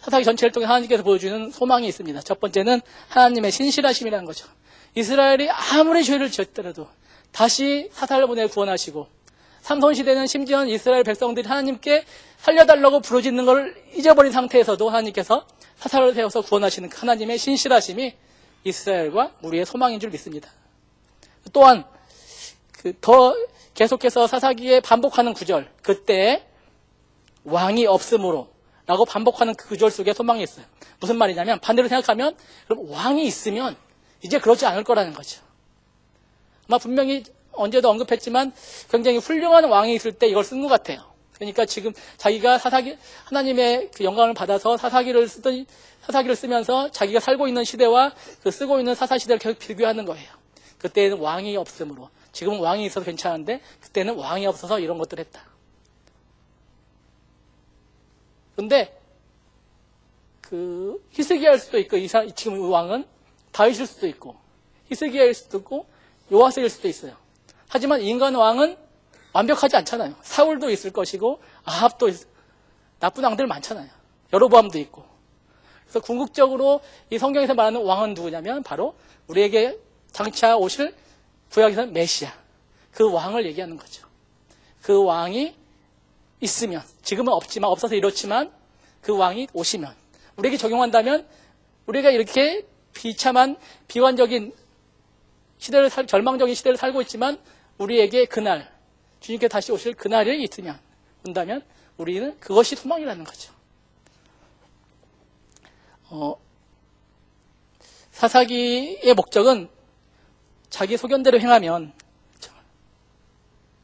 사사기 전체를 통해 하나님께서 보여주는 소망이 있습니다. 첫 번째는 하나님의 신실하심이라는 거죠. 이스라엘이 아무리 죄를 지었더라도 다시 사사를 보내 구원하시고 삼손시대는 심지어 이스라엘 백성들이 하나님께 살려달라고 부르짖는 걸 잊어버린 상태에서도 하나님께서 사사를 세워서 구원하시는 하나님의 신실하심이 이스라엘과 우리의 소망인 줄 믿습니다. 또한 더 계속해서 사사기에 반복하는 구절, 그때 왕이 없으므로 라고 반복하는 그 구절 속에 소망이 있어요. 무슨 말이냐면 반대로 생각하면 그럼 왕이 있으면 이제 그러지 않을 거라는 거죠. 아마 분명히 언제도 언급했지만 굉장히 훌륭한 왕이 있을 때 이걸 쓴 것 같아요. 그러니까 지금 자기가 하나님의 그 영광을 받아서 사사기를 쓰면서 자기가 살고 있는 시대와 그 쓰고 있는 사사 시대를 계속 비교하는 거예요. 그때는 왕이 없으므로. 지금은 왕이 있어서 괜찮은데 그때는 왕이 없어서 이런 것들을 했다. 근데 히스기야일 수도 있고 지금 왕은 다윗일 수도 있고 히스기야일 수도 있고 요아스일 수도 있어요. 하지만 인간 왕은 완벽하지 않잖아요. 사울도 있을 것이고 아합도 나쁜 왕들 많잖아요. 여로보암도 있고. 그래서 궁극적으로 이 성경에서 말하는 왕은 누구냐면 바로 우리에게 장차 오실 구약에서는 메시아, 그 왕을 얘기하는 거죠. 그 왕이 있으면, 지금은 없어서 이렇지만 그 왕이 오시면 우리에게 적용한다면 우리가 이렇게 비참한 비관적인 시대를 절망적인 시대를 살고 있지만 우리에게 그날 주님께 다시 오실 그날이 온다면 우리는 그것이 소망이라는 거죠. 사사기의 목적은 자기 소견대로 행하면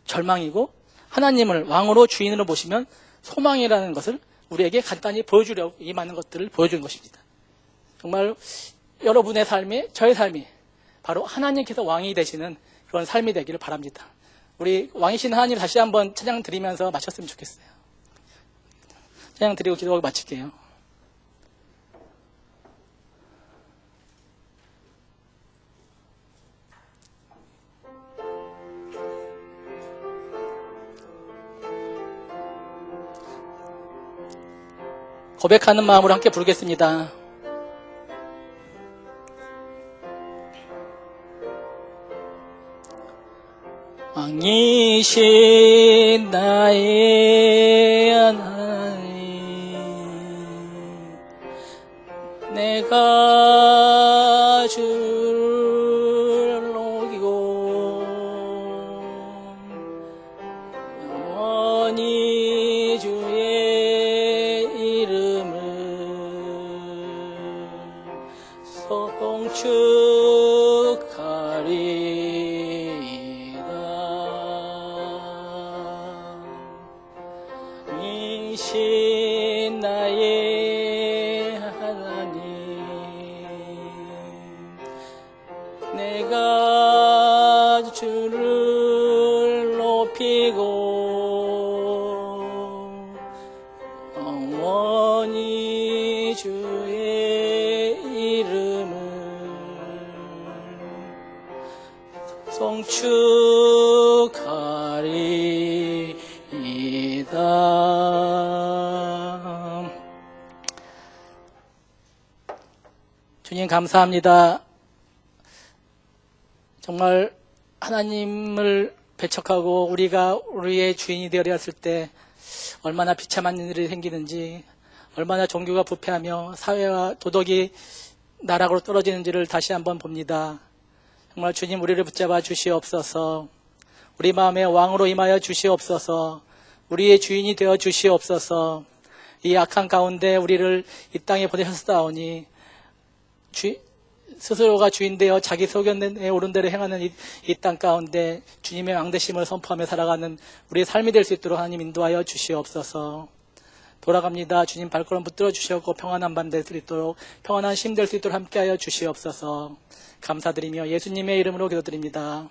절망이고 하나님을 왕으로 주인으로 모시면 소망이라는 것을 우리에게 간단히 보여주려고 이 많은 것들을 보여주는 것입니다. 정말 여러분의 삶이, 저의 삶이 바로 하나님께서 왕이 되시는 그런 삶이 되기를 바랍니다. 우리 왕이신 하나님 다시 한번 찬양 드리면서 마쳤으면 좋겠어요. 찬양 드리고 기도하고 마칠게요. 고백하는 마음으로 함께 부르겠습니다. 왕이신 나의 하나님, 내가 주를 높이고 영원히 주의 이름을 송축하리이다. 이신 나의 하나님, 내가 주를 높이고 영원히 주의 이름을 송축하리이다. 주님 감사합니다. 정말 하나님을 배척하고 우리가 우리의 주인이 되어야 했을 때 얼마나 비참한 일이 생기는지, 얼마나 종교가 부패하며 사회와 도덕이 나락으로 떨어지는지를 다시 한번 봅니다. 정말 주님 우리를 붙잡아 주시옵소서. 우리 마음에 왕으로 임하여 주시옵소서. 우리의 주인이 되어 주시옵소서. 이 악한 가운데 우리를 이 땅에 보내셨사오니 스스로가 주인 되어 자기 소견에 옳은 대로 행하는 이 땅 가운데 주님의 왕되심을 선포하며 살아가는 우리의 삶이 될 수 있도록 하나님 인도하여 주시옵소서. 돌아갑니다. 주님 발걸음 붙들어 주시옵고 평안한 밤 될 수 있도록, 평안한 심 될 수 있도록 함께하여 주시옵소서. 감사드리며 예수님의 이름으로 기도드립니다.